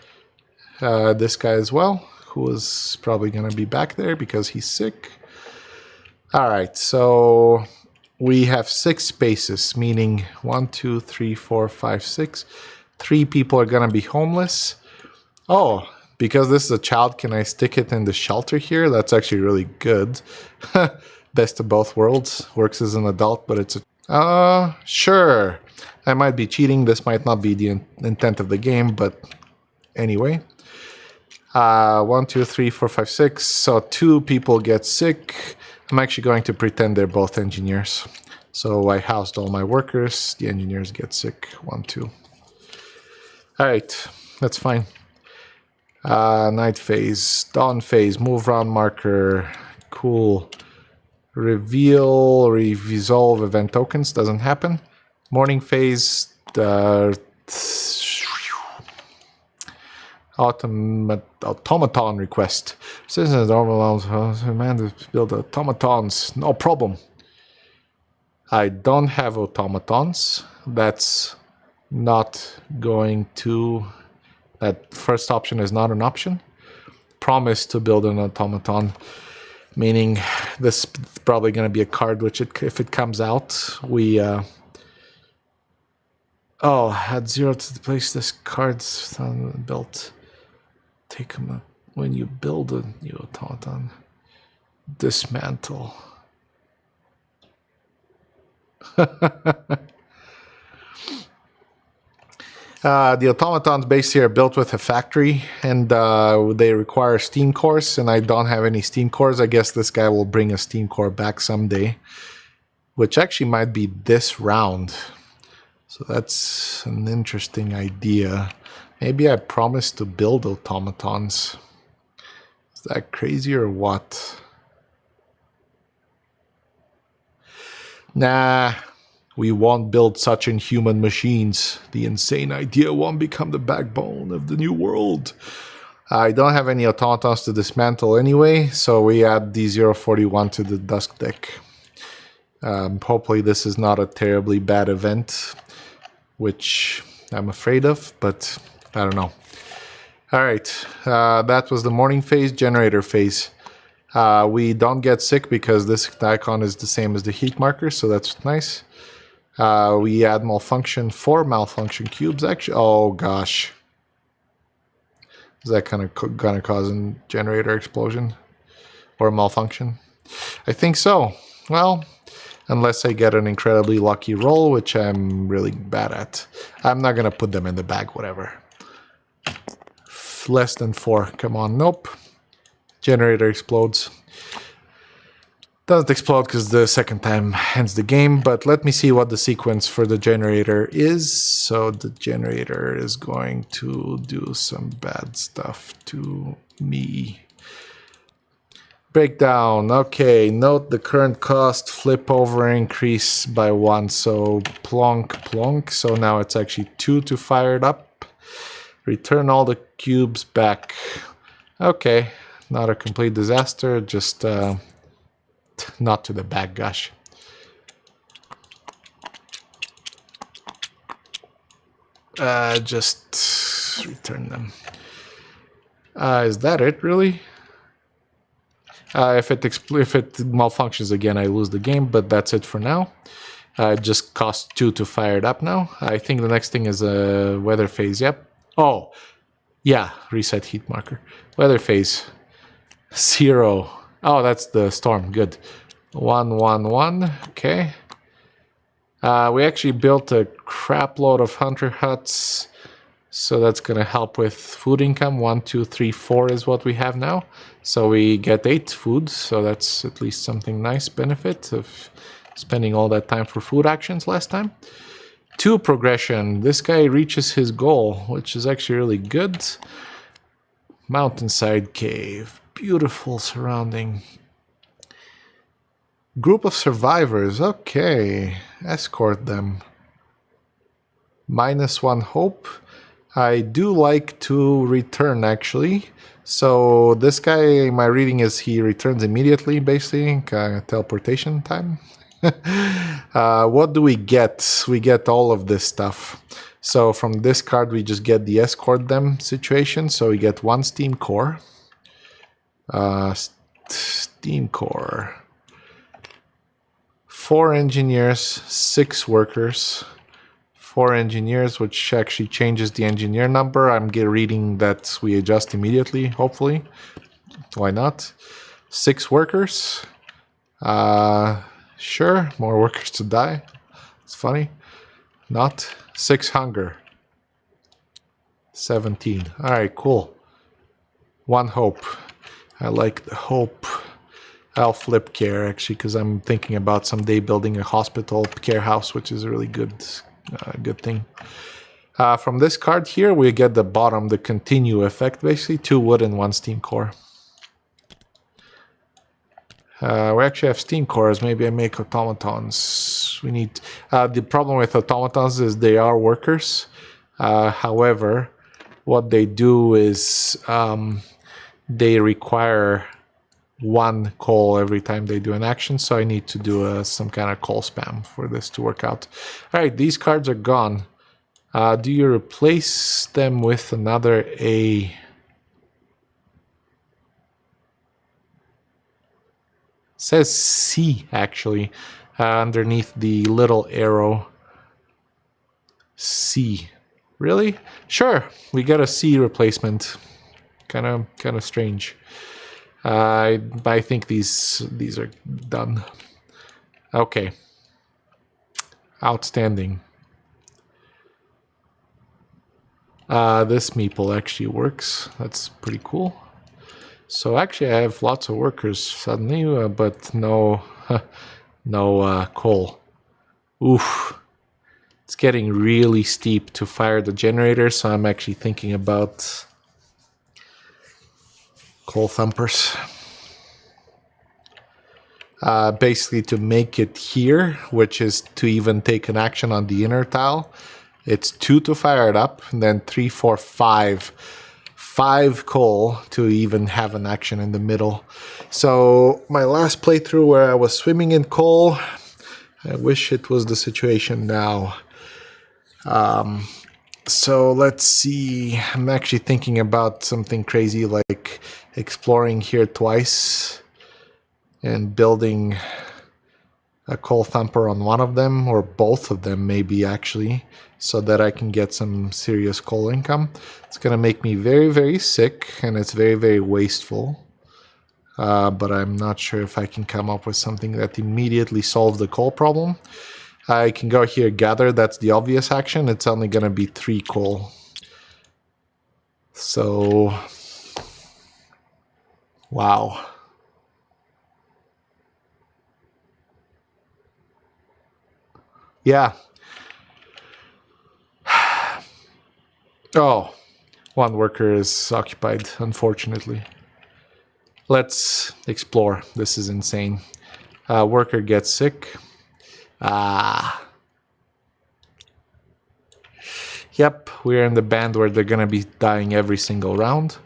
This guy as well, who is probably going to be back there because he's sick. All right, so we have 6 spaces, meaning 1, 2, 3, 4, 5, 6. 3 people are going to be homeless. Oh, because this is a child, can I stick it in the shelter here? That's actually really good. Best of both worlds. Works as an adult, but it's a... sure. I might be cheating. This might not be the intent of the game, but anyway. 1, 2, 3, 4, 5, 6. So 2 people get sick. I'm actually going to pretend they're both engineers. So I housed all my workers. The engineers get sick. 1, 2. All right, that's fine. Night phase, dawn phase, move round marker, cool. Resolve event tokens, doesn't happen. Morning phase, automaton request. Citizens demand to build automatons, no problem. I don't have automatons. That's not going to... That first option is not an option. Promise to build an automaton, meaning this is probably going to be a card which, if it comes out, we... add 0 to the place this card's built. Take them up when you build a new automaton. Dismantle. The automatons basically are built with a factory, and they require steam cores, and I don't have any steam cores. I guess this guy will bring a steam core back someday, which actually might be this round. So that's an interesting idea. Maybe I promised to build automatons. Is that crazy or what? Nah, we won't build such inhuman machines. The insane idea won't become the backbone of the new world. I don't have any automatons to dismantle anyway, so we add D041 to the dusk deck. Hopefully this is not a terribly bad event, which I'm afraid of, but I don't know. Alright, that was the morning phase, generator phase. We don't get sick because this icon is the same as the heat marker, so that's nice. We add malfunction, 4 malfunction cubes actually. Oh gosh. Is that kind of gonna cause a generator explosion? Or malfunction? I think so. Well, unless I get an incredibly lucky roll, which I'm really bad at. I'm not gonna put them in the bag, whatever. Less than 4, come on, nope. Generator explodes. Doesn't explode because the second time ends the game, but let me see what the sequence for the generator is. So the generator is going to do some bad stuff to me. Breakdown. Okay, note the current cost flip over increase by 1. So plonk, plonk. So now it's actually 2 to fire it up. Return all the cubes back. Okay, not a complete disaster, just not to the back, gosh. Just return them. Is that it, really? If it malfunctions again, I lose the game, but that's it for now. It just costs 2 to fire it up now. I think the next thing is a weather phase, yep. Oh, yeah, reset heat marker. Weather phase, 0. Oh, that's the storm, good. 1, 1, 1, okay. We actually built a crap load of hunter huts, so that's gonna help with food income. 1, 2, 3, 4 is what we have now. So we get 8 food, so that's at least something nice benefit of spending all that time for food actions last time. 2 progression, this guy reaches his goal, which is actually really good. Mountainside cave, beautiful surrounding. Group of survivors, okay, escort them. -1 hope. I do like to return actually. So this guy, my reading is he returns immediately, basically, teleportation time. What do we get? We get all of this stuff. So from this card we just get the escort them situation. So we get 1 steam core. Steam core. 4 engineers, 6 workers. 4 engineers, which actually changes the engineer number. I'm reading that we adjust immediately, hopefully. Why not? 6 workers. Sure, more workers to die. It's funny. Not. 6 hunger. 17. Alright, cool. 1 hope. I like the hope. I'll flip care, actually, because I'm thinking about someday building a hospital care house, which is a really good thing. From this card here, we get the bottom, the continue effect, basically. 2 wood and 1 steam core. We actually have steam cores. Maybe I make automatons. We need... the problem with automatons is they are workers. However, what they do is they require 1 coal every time they do an action, so I need to do some kind of coal spam for this to work out. Alright, these cards are gone. Do you replace them with another A? It says C, actually, underneath the little arrow. C. Really? Sure, we get a C replacement. Kind of strange. I think these are done. Okay. Outstanding. This meeple actually works. That's pretty cool. So actually I have lots of workers suddenly, but no, no coal. Oof. It's getting really steep to fire the generator, so I'm actually thinking about coal thumpers. Basically to make it here, which is to even take an action on the inner tile. It's 2 to fire it up, and then 3, 4, 5. 5 coal to even have an action in the middle. So my last playthrough where I was swimming in coal, I wish it was the situation now. So let's see, I'm actually thinking about something crazy like exploring here twice and building a coal thumper on one of them, or both of them maybe actually, so that I can get some serious coal income. It's gonna make me very, very sick, and it's very, very wasteful. But I'm not sure if I can come up with something that immediately solves the coal problem. I can go here, gather, that's the obvious action. It's only gonna be 3 coal. So, wow. Yeah. Oh, one worker is occupied, unfortunately. Let's explore. This is insane. Worker gets sick. Yep, we're in the band where they're gonna be dying every single round.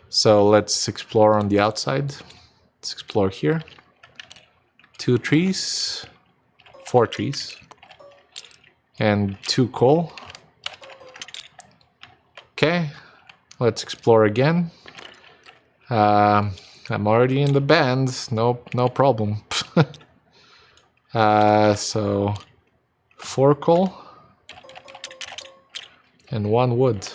So let's explore on the outside. Let's explore here. 2 trees, 4 trees, and 2 coal. Okay, let's explore again. I'm already in the band, no problem. So 4 coal and 1 wood.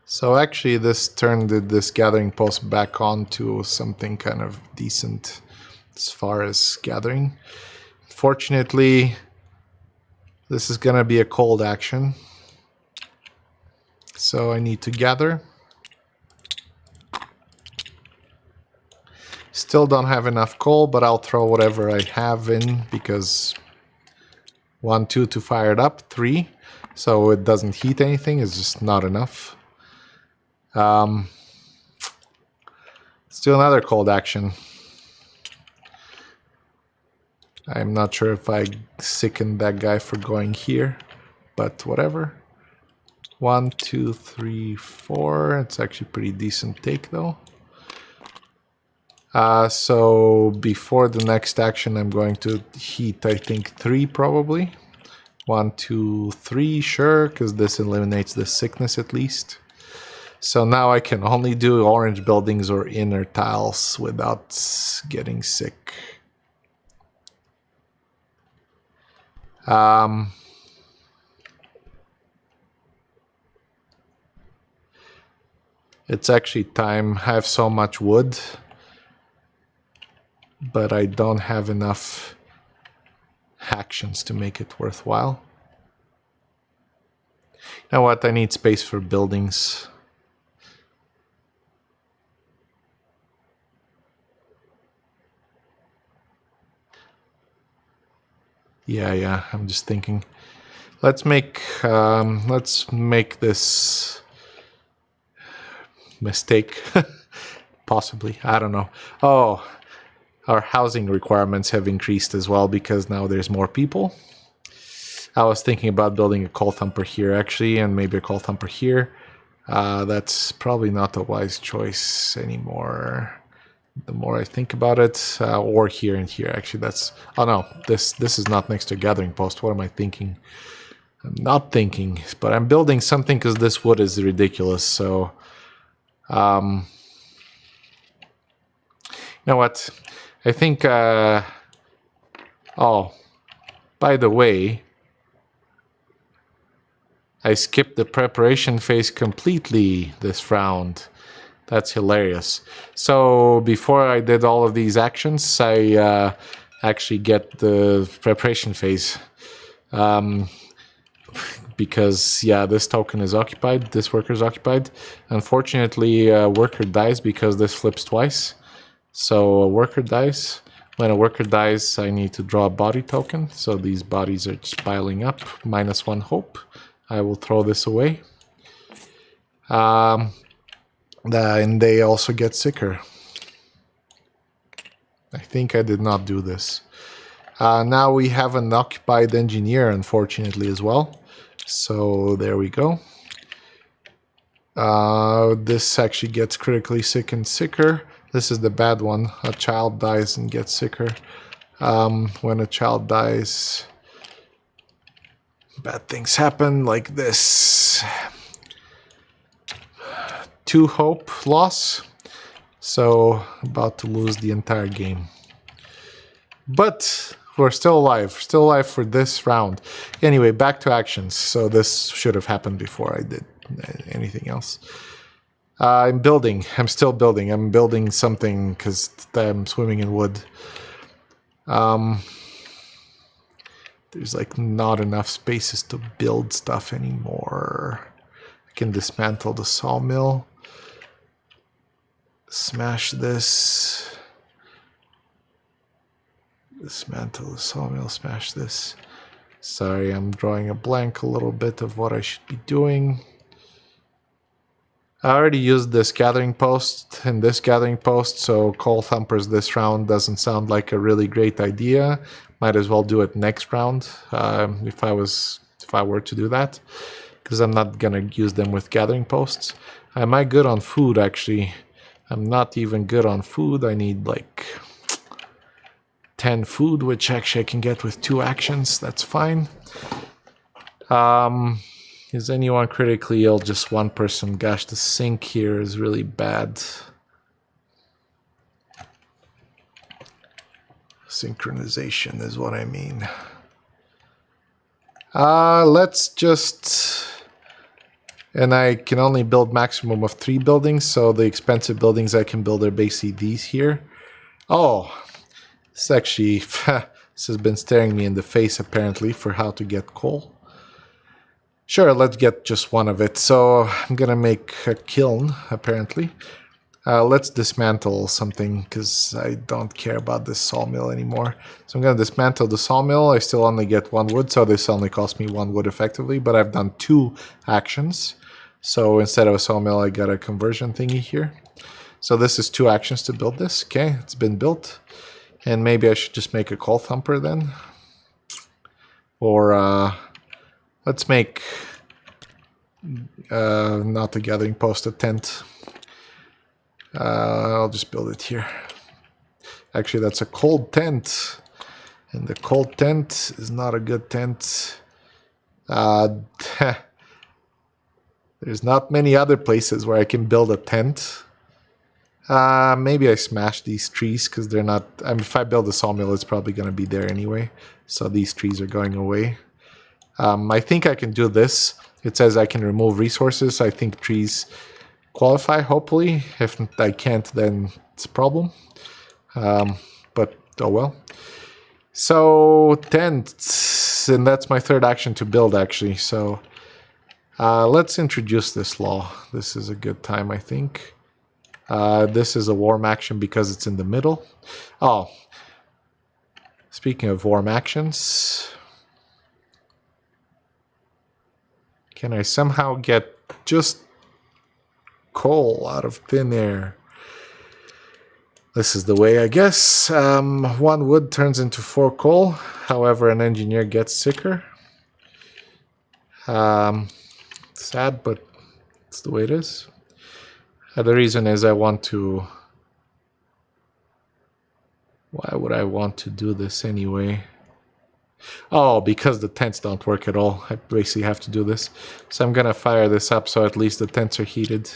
So actually this turned this gathering post back on to something kind of decent as far as gathering. Fortunately, this is gonna be a cold action. So I need to gather. Still don't have enough coal, but I'll throw whatever I have in because 1, 2 to fire it up, 3. So it doesn't heat anything, it's just not enough. Let's do another cold action. I'm not sure if I sickened that guy for going here, but whatever. 1, 2, 3, 4. It's actually pretty decent take though. So before the next action, I'm going to heat, I think, 3 probably. 1, 2, 3, sure, because this eliminates the sickness at least. So now I can only do orange buildings or inner tiles without getting sick. It's actually time. I have so much wood, but I don't have enough actions to make it worthwhile. You know what? I need space for buildings. Yeah, I'm just thinking. Let's make this mistake. Possibly. I don't know. Oh, our housing requirements have increased as well because now there's more people. I was thinking about building a coal thumper here actually, and maybe a coal thumper here. That's probably not a wise choice anymore. The more I think about it, or here and here actually. That's, oh no, this is not next to a gathering post. What am I thinking? I'm not thinking, but I'm building something because this wood is ridiculous. So, you know what? I think, oh, by the way, I skipped the preparation phase completely this round. That's hilarious. So before I did all of these actions, I actually get the preparation phase. Because, yeah, this token is occupied, this worker is occupied. Unfortunately, a worker dies because this flips twice. So a worker dies. When a worker dies, I need to draw a body token. So these bodies are just piling up. -1 hope. I will throw this away. And they also get sicker. I think I did not do this. Now we have an occupied engineer, unfortunately, as well. So there we go. This actually gets critically sick and sicker. This is the bad one. A child dies and gets sicker. When a child dies, bad things happen like this. 2 hope loss. So about to lose the entire game. But we're still alive for this round. Anyway, back to actions. So this should have happened before I did anything else. I'm building. I'm still building. I'm building something because I'm swimming in wood. There's like not enough spaces to build stuff anymore. I can dismantle the sawmill. Smash this. Dismantle the sawmill, smash this. Sorry, I'm drawing a blank a little bit of what I should be doing. I already used this gathering post and this gathering post, so coal thumpers this round doesn't sound like a really great idea. Might as well do it next round if I were to do that, because I'm not gonna use them with gathering posts. Am I good on food? Actually, I'm not even good on food. I need like 10 food, which actually I can get with 2 actions. That's fine. Is anyone critically ill? Just 1 person. Gosh, the sink here is really bad. Synchronization is what I mean. Let's just... And I can only build maximum of 3 buildings, so the expensive buildings I can build are basically these here. Oh, this actually... this has been staring me in the face, apparently, for how to get coal. Sure, let's get just 1 of it. So I'm gonna make a kiln, apparently. Let's dismantle something, because I don't care about this sawmill anymore. So I'm gonna dismantle the sawmill. I still only get 1 wood, so this only cost me 1 wood effectively, but I've done 2 actions. So instead of a sawmill, I got a conversion thingy here. So this is 2 actions to build this. Okay, it's been built. And maybe I should just make a coal thumper then. Or, let's make, not a gathering post, a tent. I'll just build it here. Actually, that's a cold tent. And the cold tent is not a good tent. There's not many other places where I can build a tent. Maybe I smash these trees because they're not... I mean, if I build a sawmill, it's probably going to be there anyway. So these trees are going away. I think I can do this. It says I can remove resources. I think trees qualify, hopefully. If I can't, then it's a problem. But, oh well. So, tents. And that's my 3rd action to build, actually. So, let's introduce this law. This is a good time, I think. This is a warm action because it's in the middle. Oh. Speaking of warm actions... Can I somehow get just coal out of thin air? This is the way, I guess. 1 wood turns into 4 coal. However, an engineer gets sicker. Sad, but it's the way it is. The reason is I want to... Why would I want to do this anyway? Oh, because the tents don't work at all. I basically have to do this. So I'm gonna fire this up so at least the tents are heated.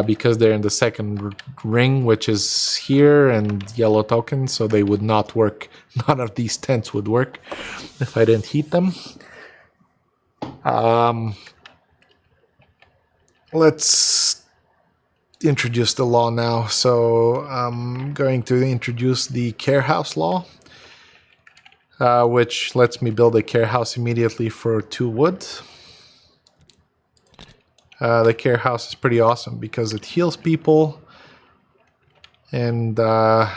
Because they're in the 2nd ring, which is here, and yellow token, so they would not work. None of these tents would work if I didn't heat them. Let's introduce the law now. So I'm going to introduce the care house law. which lets me build a care house immediately for 2 wood. The care house is pretty awesome because it heals people, and I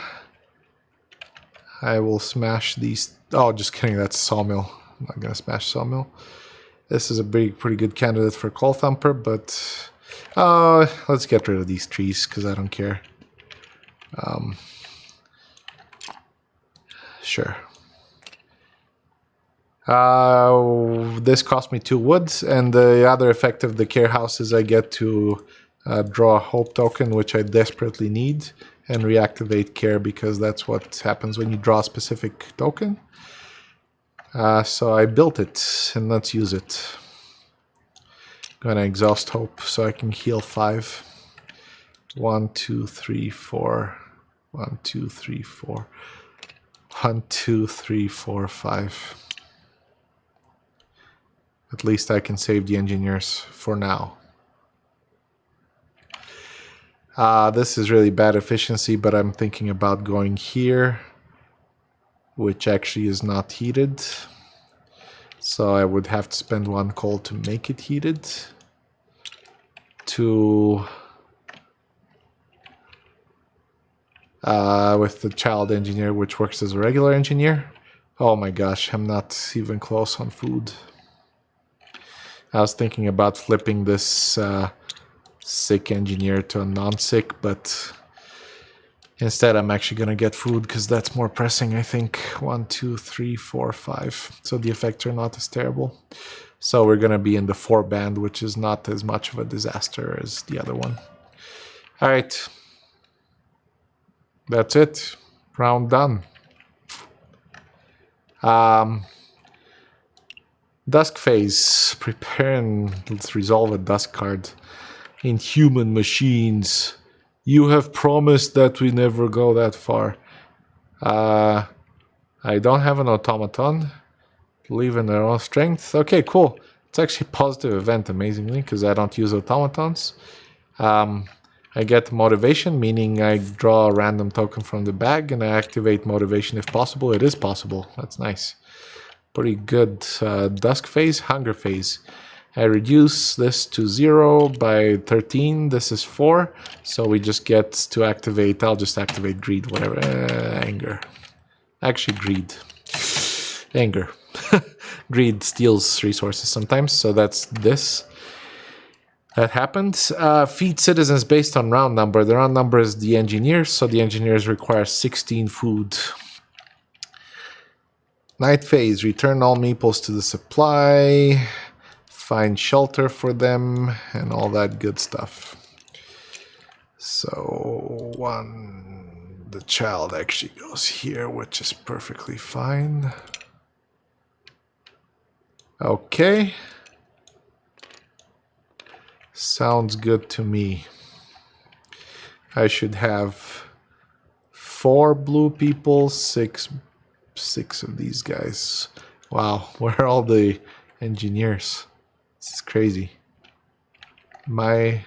will smash these. Oh, just kidding, that's sawmill. I'm not gonna smash sawmill. This is a pretty good candidate for coal thumper, but let's get rid of these trees because I don't care. Sure. This cost me 2 woods, and the other effect of the care house is I get to draw a hope token, which I desperately need, and reactivate care because that's what happens when you draw a specific token. So I built it, and let's use it. Gonna exhaust hope so I can heal 5. 1, 2, 3, 4. 1, 2, 3, 4. 1, 2, 3, 4, 5. At least I can save the engineers for now. This is really bad efficiency, but I'm thinking about going here, which actually is not heated. So I would have to spend 1 coal to make it heated. With the child engineer, which works as a regular engineer. Oh my gosh, I'm not even close on food. I was thinking about flipping this sick engineer to a non-sick, but instead I'm actually gonna get food because that's more pressing, I think. 1, 2, 3, 4, 5. So the effects are not as terrible. So we're gonna be in the 4 band, which is not as much of a disaster as the other one. All right. That's it. Round done. Dusk phase. Prepare and let's resolve a dusk card. Inhuman machines. You have promised that we never go that far. I don't have an automaton. Believe in their own strength. Okay, cool. It's actually a positive event, amazingly, because I don't use automatons. I get motivation, meaning I draw a random token from the bag and I activate motivation if possible. It is possible. That's nice. Pretty good. Dusk phase, hunger phase. I reduce this to 0 by 13. This is 4. So we just get to activate. I'll just activate greed, whatever. Anger. Actually, greed. Anger. Greed steals resources sometimes. So that's this. That happened. Feed citizens based on round number. The round number is the engineers, so the engineers require 16 food. Night phase. Return all meeples to the supply. Find shelter for them and all that good stuff. So the child actually goes here, which is perfectly fine. Okay. Sounds good to me. I should have 4 blue people, 6 of these guys. Wow, where are all the engineers? This is crazy. The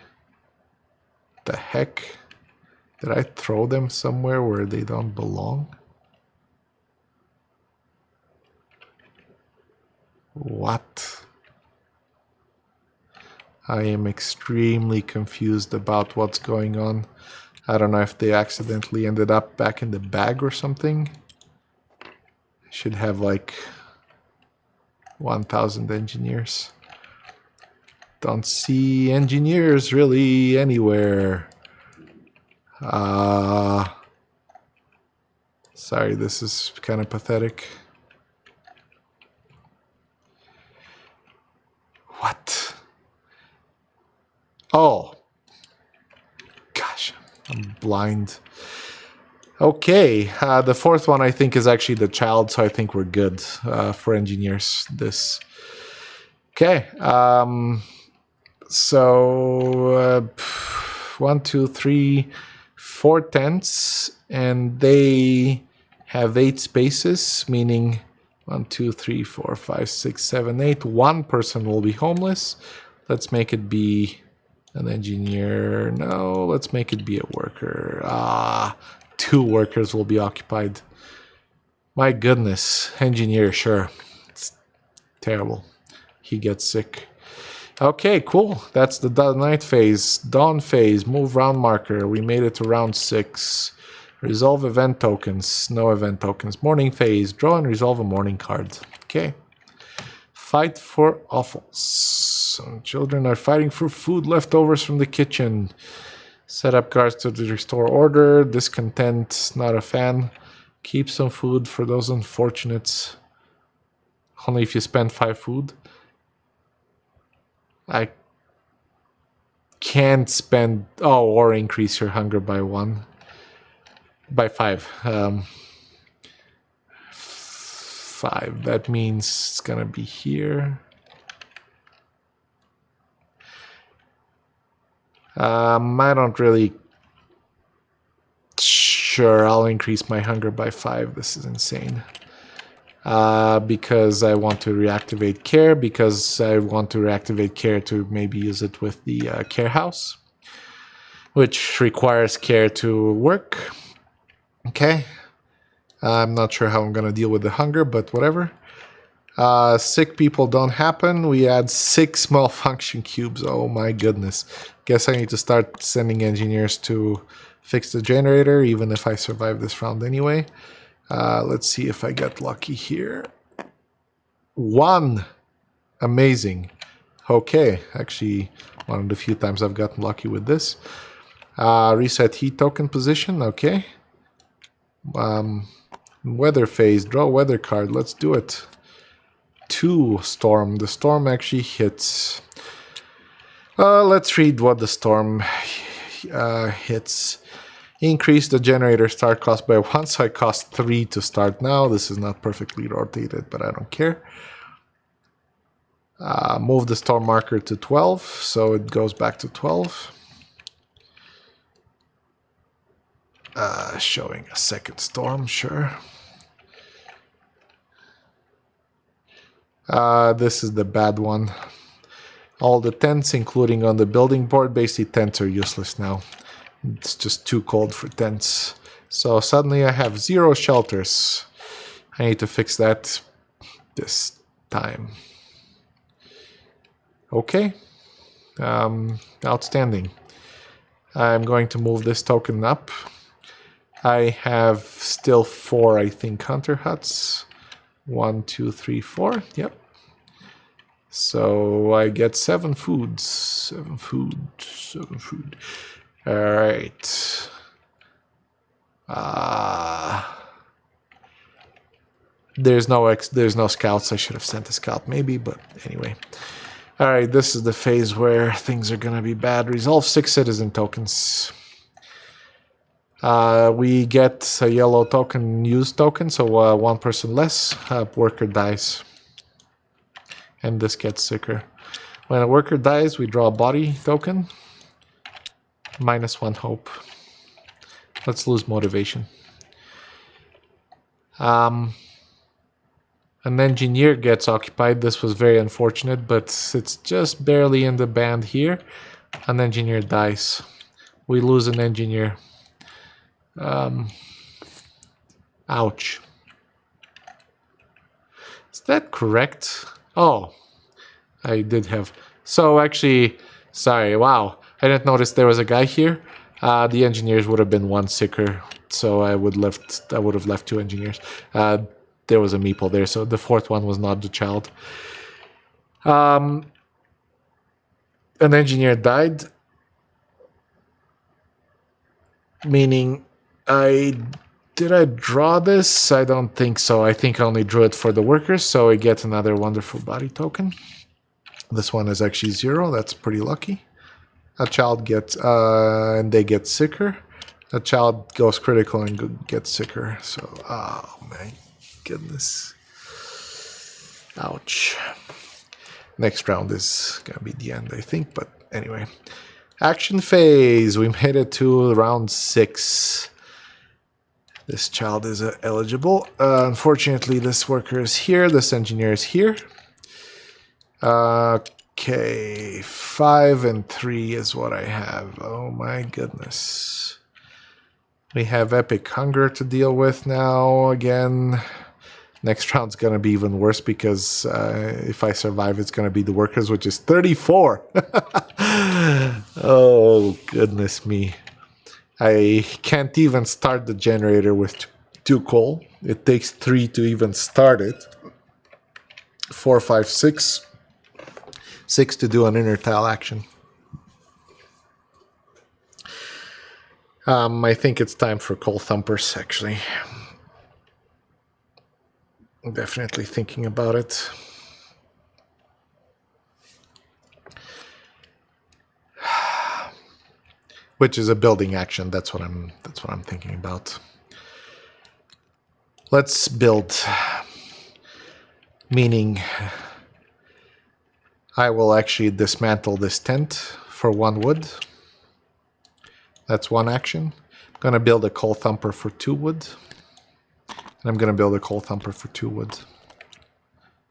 heck? Did I throw them somewhere where they don't belong? What? I am extremely confused about what's going on. I don't know if they accidentally ended up back in the bag or something. I should have like 1,000 engineers. Don't see engineers really anywhere. Sorry, this is kind of pathetic. What? Oh. Gosh, I'm blind. Okay, the 4th one I think is actually the child, so I think we're good for engineers. Okay, so 1, 2, 3, 4 tents, and they have 8 spaces, meaning 1, 2, 3, 4, 5, 6, 7, 8. 1 person will be homeless. Let's make it be an engineer. No, let's make it be a worker. 2 workers will be occupied. My goodness. Engineer, sure. It's terrible. He gets sick. Okay, cool. That's the night phase. Dawn phase. Move round marker. We made it to round 6. Resolve event tokens. No event tokens. Morning phase. Draw and resolve a morning card. Okay. Fight for offals. Some children are fighting for food leftovers from the kitchen. Set up guards to restore order. Discontent. Not a fan. Keep some food for those unfortunates. Only if you spend 5 food. I can't spend... Oh, or increase your hunger by 1. By 5. 5. That means it's gonna be here. I don't really... Sure, I'll increase my hunger by 5. This is insane. Because I want to reactivate care, because I want to reactivate care to maybe use it with the care house, which requires care to work. Okay. I'm not sure how I'm going to deal with the hunger, but whatever. Sick people don't happen. We add 6 malfunction cubes. Oh my goodness. Guess I need to start sending engineers to fix the generator, even if I survive this round anyway. Let's see if I get lucky here. 1! Amazing. Okay, actually one of the few times I've gotten lucky with this. Reset heat token position, okay. Weather phase, draw weather card, let's do it. 2 storm, the storm actually hits. Let's read what the storm hits. Increase the generator start cost by 1, so I cost 3 to start now. This is not perfectly rotated, but I don't care. Move the storm marker to 12, so it goes back to 12. Showing a second storm, sure. This is the bad one. All the tents, including on the building board, basically tents are useless now. It's just too cold for tents. So suddenly I have 0 shelters. I need to fix that this time. Okay. Outstanding. I'm going to move this token up. I have still 4, I think, hunter huts. 1, 2, 3, 4. Yep. So I get 7 foods. 7 food. 7 food. All right. There's no scouts. I should have sent a scout maybe, but anyway. All right, this is the phase where things are gonna be bad. Resolve 6 citizen tokens. We get a yellow token, used token, so 1 person less. Worker dies, and this gets sicker. When a worker dies, we draw a body token. -1 hope. Let's lose motivation. An engineer gets occupied. This was very unfortunate, but it's just barely in the band here. An engineer dies. We lose an engineer. Ouch. Is that correct? Oh, I did have... So actually, sorry, wow. I didn't notice there was a guy here. The engineers would have been 1 sicker, so I would have left 2 engineers. There was a meeple there, so the 4th one was not the child. An engineer died, meaning did I draw this? I don't think so. I think I only drew it for the workers, so I get another wonderful body token. This one is actually 0. That's pretty lucky. A child gets, and they get sicker. A child goes critical and gets sicker. So, oh my goodness. Ouch. Next round is gonna be the end, I think, but anyway. Action phase. We made it to round 6. This child is eligible. Unfortunately, this worker is here. This engineer is here. Okay, 5 and 3 is what I have. Oh my goodness. We have epic hunger to deal with now again. Next round's going to be even worse because if I survive, it's going to be the workers, which is 34. Oh, goodness me. I can't even start the generator with 2 coal. It takes 3 to even start it. 4, 5, 6. 6 to do an inner tile action. I think it's time for coal thumpers, actually. I'm definitely thinking about it. Which is a building action. That's what I'm thinking about. Let's build. Meaning I will actually dismantle this tent for 1 wood. That's 1 action. I'm going to build a coal thumper for 2 wood. And I'm going to build a coal thumper for 2 wood.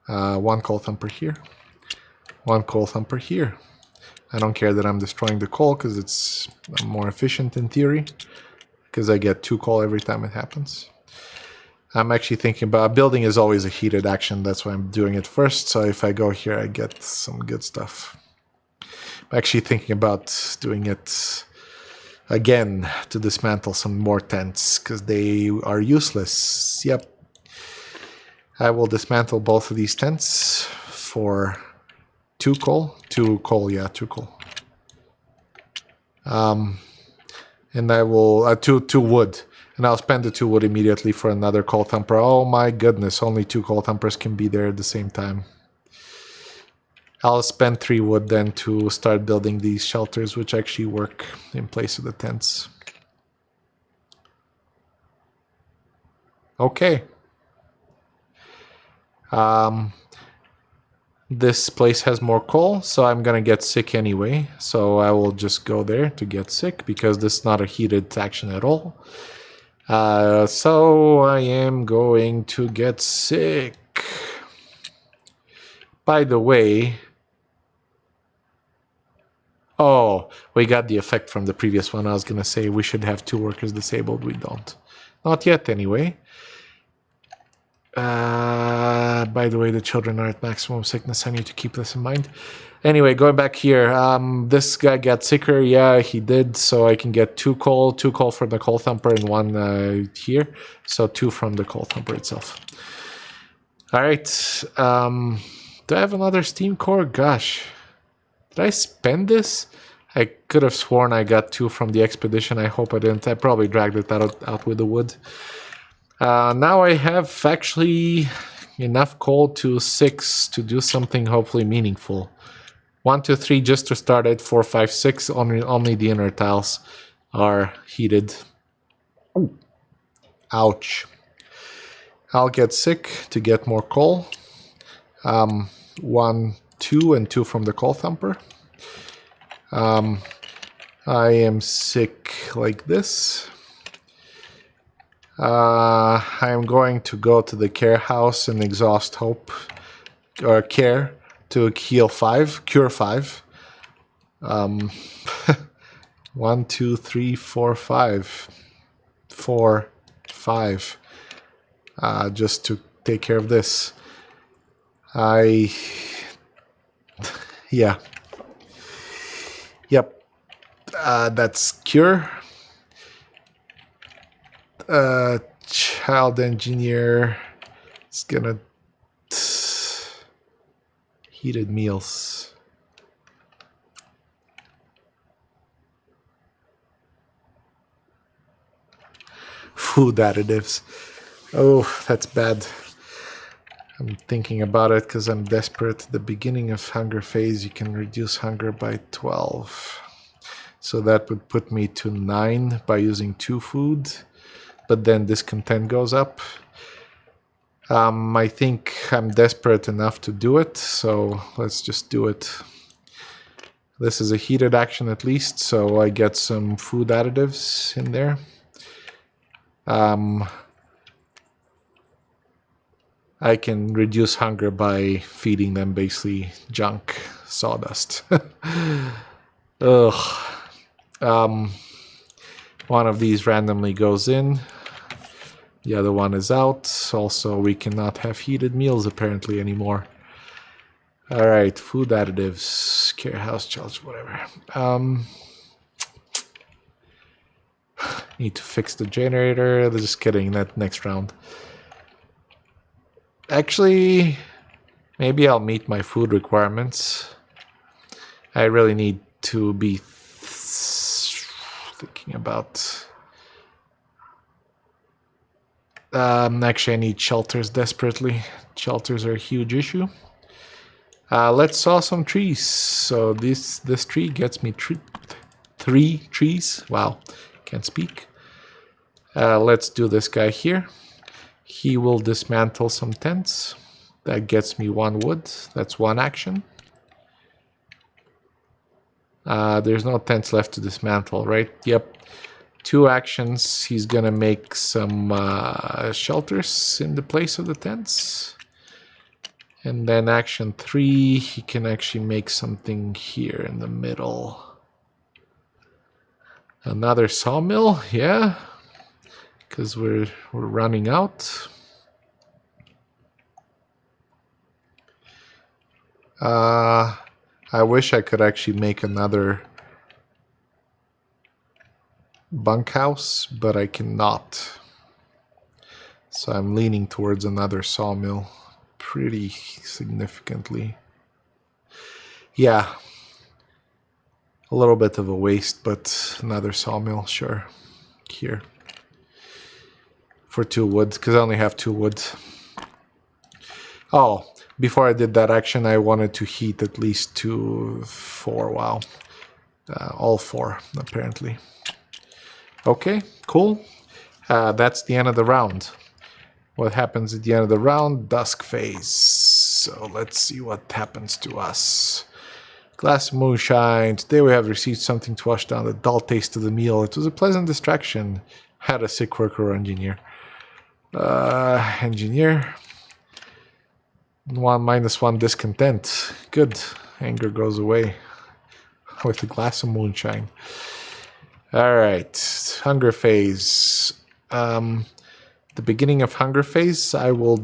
1 coal thumper here. 1 coal thumper here. I don't care that I'm destroying the coal because it's more efficient in theory. Because I get 2 coal every time it happens. I'm actually thinking about building is always a heated action. That's why I'm doing it first. So if I go here, I get some good stuff. I'm actually thinking about doing it again to dismantle some more tents because they are useless. Yep. I will dismantle both of these tents for 2 coal. 2 coal, yeah, 2 coal. And I will, 2 wood. And I'll spend the 2 wood immediately for another coal thumper. Oh my goodness, only 2 coal thumpers can be there at the same time. I'll spend 3 wood then to start building these shelters, which actually work in place of the tents. Okay. This place has more coal, so I'm gonna get sick anyway. So I will just go there to get sick because this is not a heated action at all. So I am going to get sick. By the way, oh, we got the effect from the previous one. I was gonna say we should have 2 workers disabled. We don't. Not yet anyway. By the way, the children are at maximum sickness. I need to keep this in mind. Anyway, going back here, this guy got sicker. Yeah, he did. So I can get 2 coal from the coal thumper and 1 here. So 2 from the coal thumper itself. All right. Do I have another steam core? Gosh, did I spend this? I could have sworn I got 2 from the expedition. I hope I didn't. I probably dragged it out with the wood. Now I have actually enough coal to 6 to do something hopefully meaningful. 1, 2, 3 just to start at 4, 5, 6. Only the inner tiles are heated. Ooh. Ouch. I'll get sick to get more coal. 1, 2, and 2 from the coal thumper. I am sick like this. I am going to go to the care house and exhaust hope or care to heal 5, cure 5. 1, 2, 3, 4, 5. 4, 5. Just to take care of this. Yeah. Yep. That's cure. Child engineer is gonna heated meals. Food additives. Oh, that's bad. I'm thinking about it because I'm desperate. At the beginning of hunger phase, you can reduce hunger by 12. So that would put me to 9 by using 2 food. But then discontent goes up. I think I'm desperate enough to do it, so let's just do it. This is a heated action at least, so I get some food additives in there. I can reduce hunger by feeding them basically junk, sawdust. Ugh. One of these randomly goes in. The other one is out. Also, we cannot have heated meals apparently anymore. Alright, food additives, care house charge, whatever. Need to fix the generator. Just kidding, that next round. Actually, maybe I'll meet my food requirements. I really need to be thinking about... actually, I need shelters desperately. Shelters are a huge issue. Let's saw some trees. So this tree gets me 3 trees. Wow, can't speak. Let's do this guy here. He will dismantle some tents. That gets me 1 wood. That's 1 action. There's no tents left to dismantle, right? Yep. 2 actions. He's gonna make some shelters in the place of the tents. And then action 3, he can actually make something here in the middle. Another sawmill, yeah. Because we're running out. I wish I could actually make another bunkhouse, but I cannot. So I'm leaning towards another sawmill pretty significantly. Yeah. A little bit of a waste, but another sawmill, sure. Here. For 2 wood, because I only have 2 wood. Oh, before I did that action, I wanted to heat at least 4. Wow. All 4, apparently. Okay, cool. That's the end of the round. What happens at the end of the round? Dusk phase. So let's see what happens to us. Glass of moonshine. Today we have received something to wash down the dull taste of the meal. It was a pleasant distraction. Had a sick worker or engineer. Engineer. -1 discontent. Good. Anger goes away with a glass of moonshine. Alright. Hunger phase. The beginning of hunger phase, I will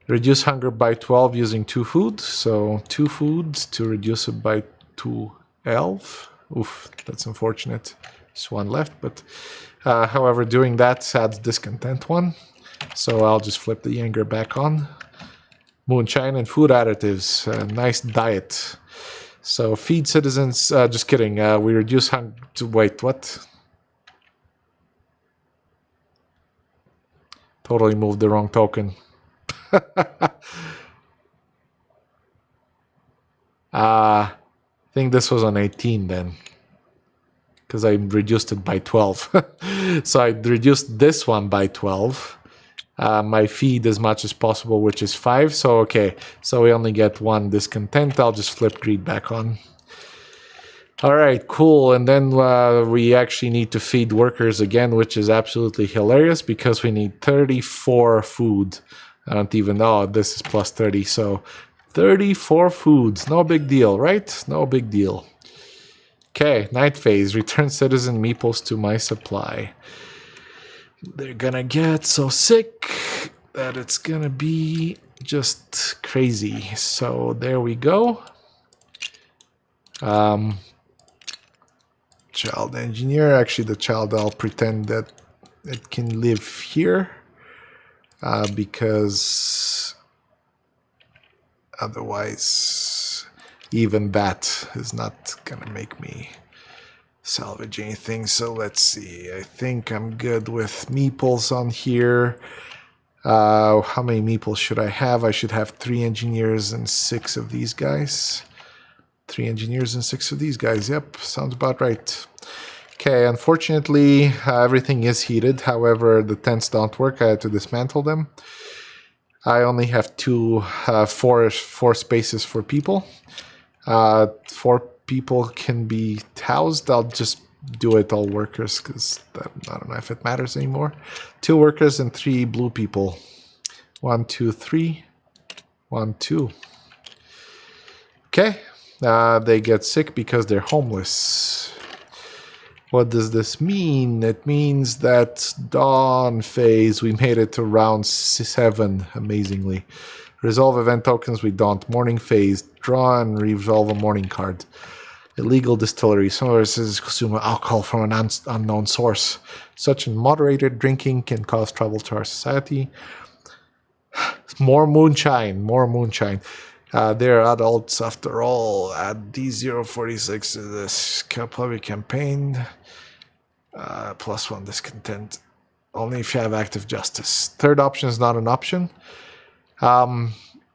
reduce hunger by 12 using 2 food. So 2 foods to reduce it by 12. Oof, that's unfortunate. Just 1 left, but however, doing that adds discontent 1. So I'll just flip the anger back on. Moonshine and food additives. Nice diet. So feed citizens. Just kidding. We reduce hunger. Wait, what? Totally moved the wrong token. I think this was on 18 then. Because I reduced it by 12. So I reduced this one by 12. My feed as much as possible, which is 5. So okay, so we only get 1 discontent. I'll just flip greed back on. Alright, cool. And then we actually need to feed workers again, which is absolutely hilarious because we need 34 food. I don't even know. This is plus 30, so 34 foods. No big deal, right? No big deal. Okay, night phase. Return citizen meeples to my supply. They're gonna get so sick that it's gonna be just crazy. So there we go. Child engineer. Actually, the child, I'll pretend that it can live here. Because otherwise, even that is not gonna make me salvage anything. So let's see. I think I'm good with meeples on here. How many meeples should I have? I should have 3 engineers and 6 of these guys. 3 engineers and 6 of these guys. Yep, sounds about right. Okay, unfortunately, everything is heated. However, the tents don't work. I had to dismantle them. I only have 4 spaces for people. 4 people can be housed. I'll just do it all workers because I don't know if it matters anymore. 2 workers and 3 blue people. 1, 2, 3. 1, 2. Okay, They get sick because they're homeless. What does this mean? It means that dawn phase, we made it to round 7, amazingly. Resolve event tokens, we don't. Morning phase, draw and resolve a morning card. Illegal distillery, some of us consume alcohol from an unknown source. Such moderated drinking can cause trouble to our society. More moonshine. They're adults after all. Add D046 to this public campaign. +1 discontent. Only if you have active justice. Third option is not an option.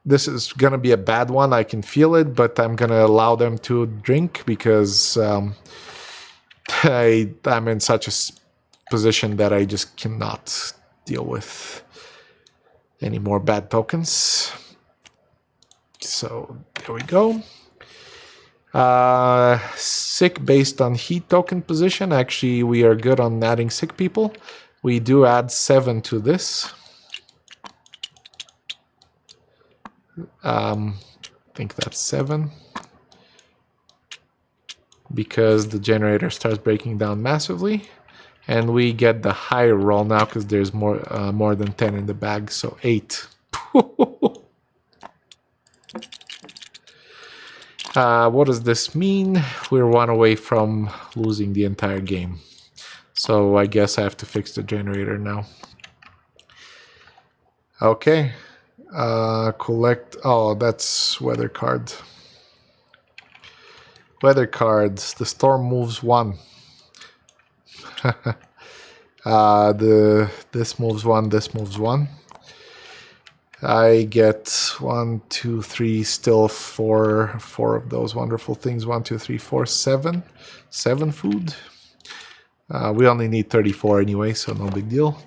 This is going to be a bad one. I can feel it, but I'm going to allow them to drink because I'm in such a position that I just cannot deal with any more bad tokens. So there we go. Sick based on heat token position. Actually, we are good on adding sick people. We do add 7 to this. I think that's 7. Because the generator starts breaking down massively. And we get the higher roll now because there's more than 10 in the bag, so 8. What does this mean? We're 1 away from losing the entire game. So I guess I have to fix the generator now. Okay. Collect... Oh, that's weather card. Weather cards. The storm moves 1. This moves 1, this moves 1. I get 1, 2, 3, still 4 of those wonderful things. 1, 2, 3, 4, 7. 7 food. We only need 34 anyway, so no big deal.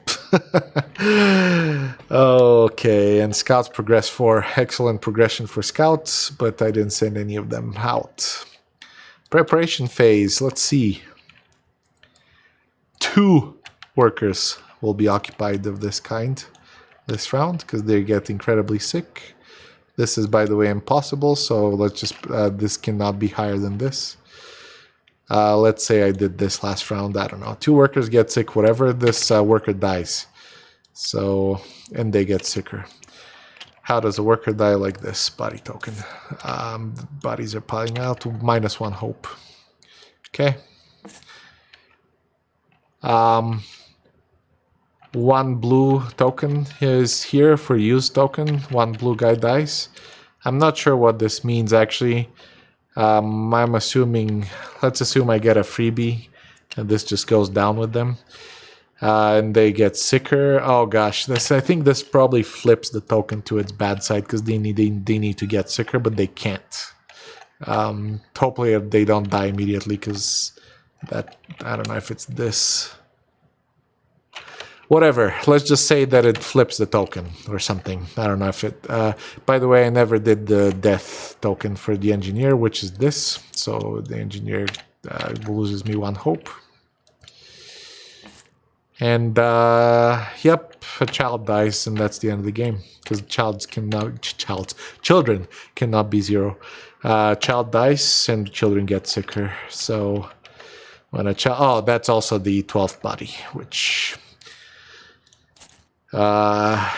Okay, and scouts progress 4. Excellent progression for scouts, but I didn't send any of them out. Preparation phase, let's see. 2 workers will be occupied of this kind this round because they get incredibly sick. This is, by the way, impossible, so let's just this cannot be higher than this. Let's say I did this last round, I don't know, 2 workers get sick, whatever, this worker dies. So, and they get sicker. How does a worker die? Like this? Body token. The bodies are piling out. -1 hope. Okay. 1 blue token is here for use token. 1 blue guy dies. I'm not sure what this means actually. I'm assuming, let's assume I get a freebie and this just goes down with them. And they get sicker. Oh gosh, I think this probably flips the token to its bad side because they need to get sicker, but they can't. Hopefully they don't die immediately because that, I don't know if it's this. Whatever, let's just say that it flips the token or something. I don't know if it... by the way, I never did the death token for the engineer, which is this. So the engineer loses me 1 hope. And, yep, a child dies, and that's the end of the game. Because children cannot be 0. Child dies, and children get sicker. So, when a child... Oh, that's also the 12th body, which... yeah.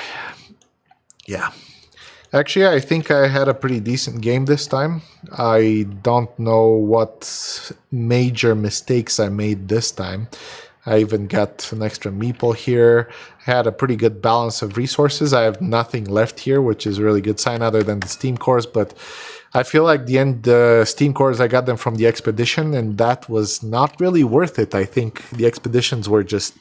Actually, I think I had a pretty decent game this time. I don't know what major mistakes I made this time. I even got an extra meeple here. I had a pretty good balance of resources. I have nothing left here, which is a really good sign other than the steam cores, but I feel like the steam cores, I got them from the expedition, and that was not really worth it. I think the expeditions were just...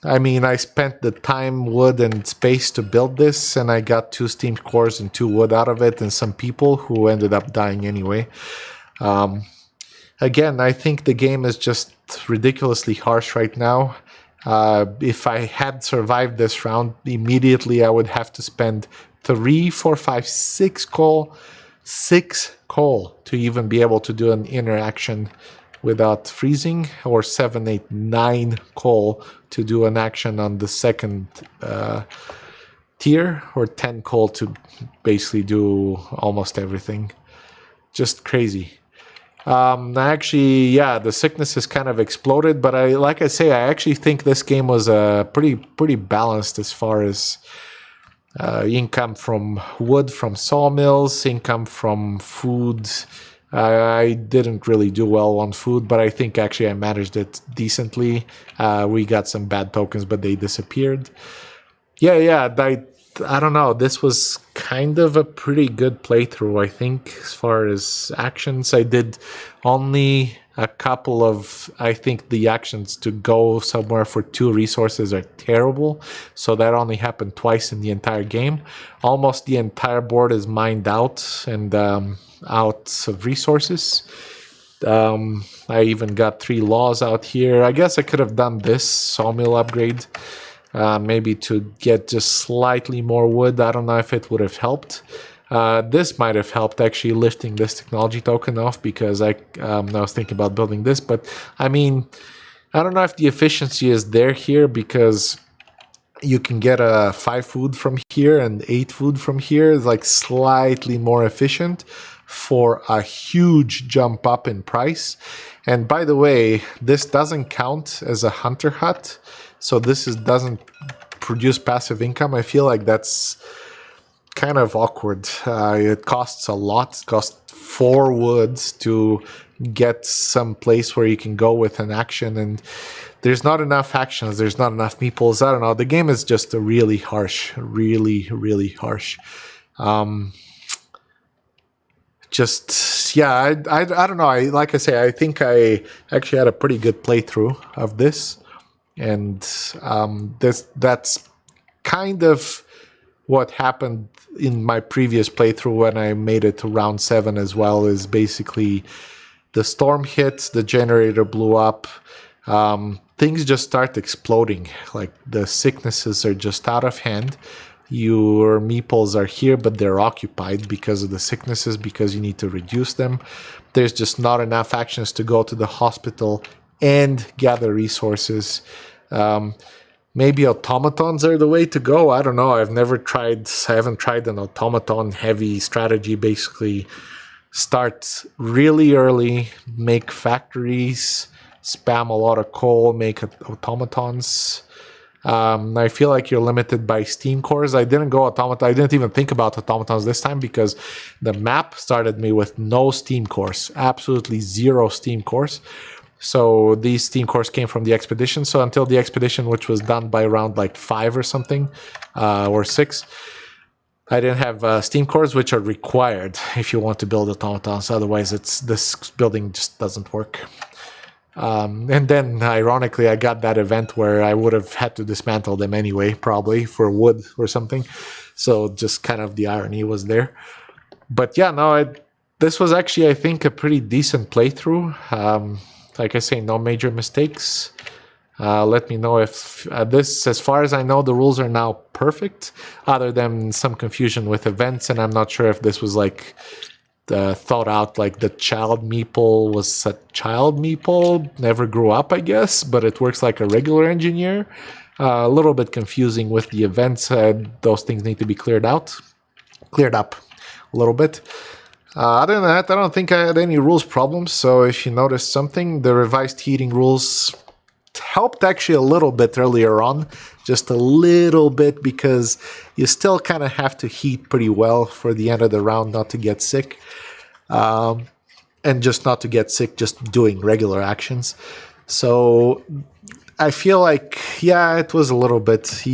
I mean, I spent the time, wood, and space to build this, and I got 2 steam cores and 2 wood out of it, and some people who ended up dying anyway. Again, I think the game is just ridiculously harsh right now. If I had survived this round, immediately I would have to spend 3, 4, 5, 6 coal. 6 coal to even be able to do an interaction without freezing, or 7, 8, 9 coal to do an action on the second tier, or 10 coal to basically do almost everything. just crazy. Actually, yeah, the sickness has kind of exploded, but like I say, I actually think this game was pretty balanced as far as income from wood from sawmills, income from food. I didn't really do well on food, but I think actually I managed it decently. We got some bad tokens, but they disappeared. Yeah, I don't know. This was kind of a pretty good playthrough, I think, as far as actions. I did only a couple of, I think the actions to go somewhere for 2 resources are terrible. So that only happened twice in the entire game. Almost the entire board is mined out and out of resources. I even got 3 laws out here. I guess I could have done this sawmill upgrade. Maybe to get just slightly more wood. I don't know if it would have helped. This might have helped actually lifting this technology token off, because I was thinking about building this. But I mean, I don't know if the efficiency is there here, because you can get 5 food from here and 8 food from here. It's like slightly more efficient for a huge jump up in price. And by the way, this doesn't count as a hunter hut. So this doesn't produce passive income. I feel like that's kind of awkward. It costs a lot. It costs 4 woods to get some place where you can go with an action, and there's not enough actions. There's not enough meeples. I don't know. The game is just really harsh. Really harsh. I don't know. Like I say, I think I actually had a pretty good playthrough of this. And that's kind of what happened in my previous playthrough when I made it to round 7 as well, is basically the storm hit, the generator blew up, things just start exploding. Like the sicknesses are just out of hand. Your meeples are here, but they're occupied because of the sicknesses, because you need to reduce them. There's just not enough actions to go to the hospital and gather resources. Maybe automatons are the way to go. I don't know. I haven't tried an automaton heavy strategy. Basically, start really early, make factories, spam a lot of coal, make automatons. I feel like you're limited by steam cores. I didn't go automaton. I didn't even think about automatons this time, because the map started me with no steam cores, absolutely 0 steam cores. So these steam cores came from the expedition. So until the expedition, which was done by around like 5 or something, or 6, I didn't have steam cores, which are required if you want to build automatons. Otherwise, this building just doesn't work. And then, ironically, I got that event where I would have had to dismantle them anyway, probably for wood or something. So just kind of the irony was there. But yeah, no, this was actually, I think, a pretty decent playthrough. Like I say, no major mistakes. Let me know if this, as far as I know, the rules are now perfect, other than some confusion with events. And I'm not sure if this was like thought out, like the child meeple was a child meeple, never grew up, I guess, but it works like a regular engineer. A little bit confusing with the events. Those things need to be cleared up a little bit. Other than that, I don't think I had any rules problems. So if you noticed something, the revised heating rules helped actually a little bit earlier on, just a little bit, because you still kind of have to heat pretty well for the end of the round not to get sick. And just not to get sick just doing regular actions. So I feel like, yeah, it was a little bit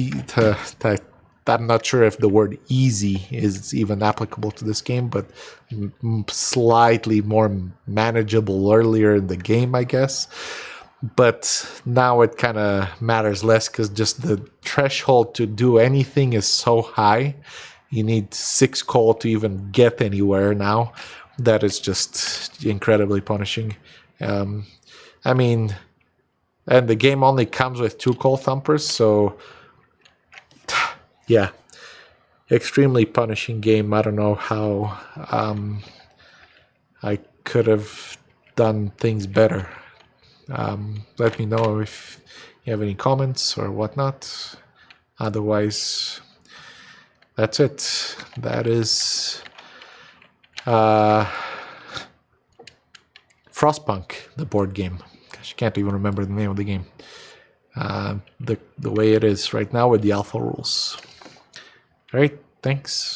I'm not sure if the word easy is even applicable to this game, but slightly more manageable earlier in the game, I guess. But now it kind of matters less, because just the threshold to do anything is so high. You need 6 coal to even get anywhere now. That is just incredibly punishing. I mean, and the game only comes with 2 coal thumpers, so yeah, extremely punishing game. I don't know how I could have done things better. Let me know if you have any comments or whatnot. Otherwise, that's it. That is Frostpunk, the board game. Gosh, I can't even remember the name of the game. The way it is right now with the alpha rules. All right, thanks.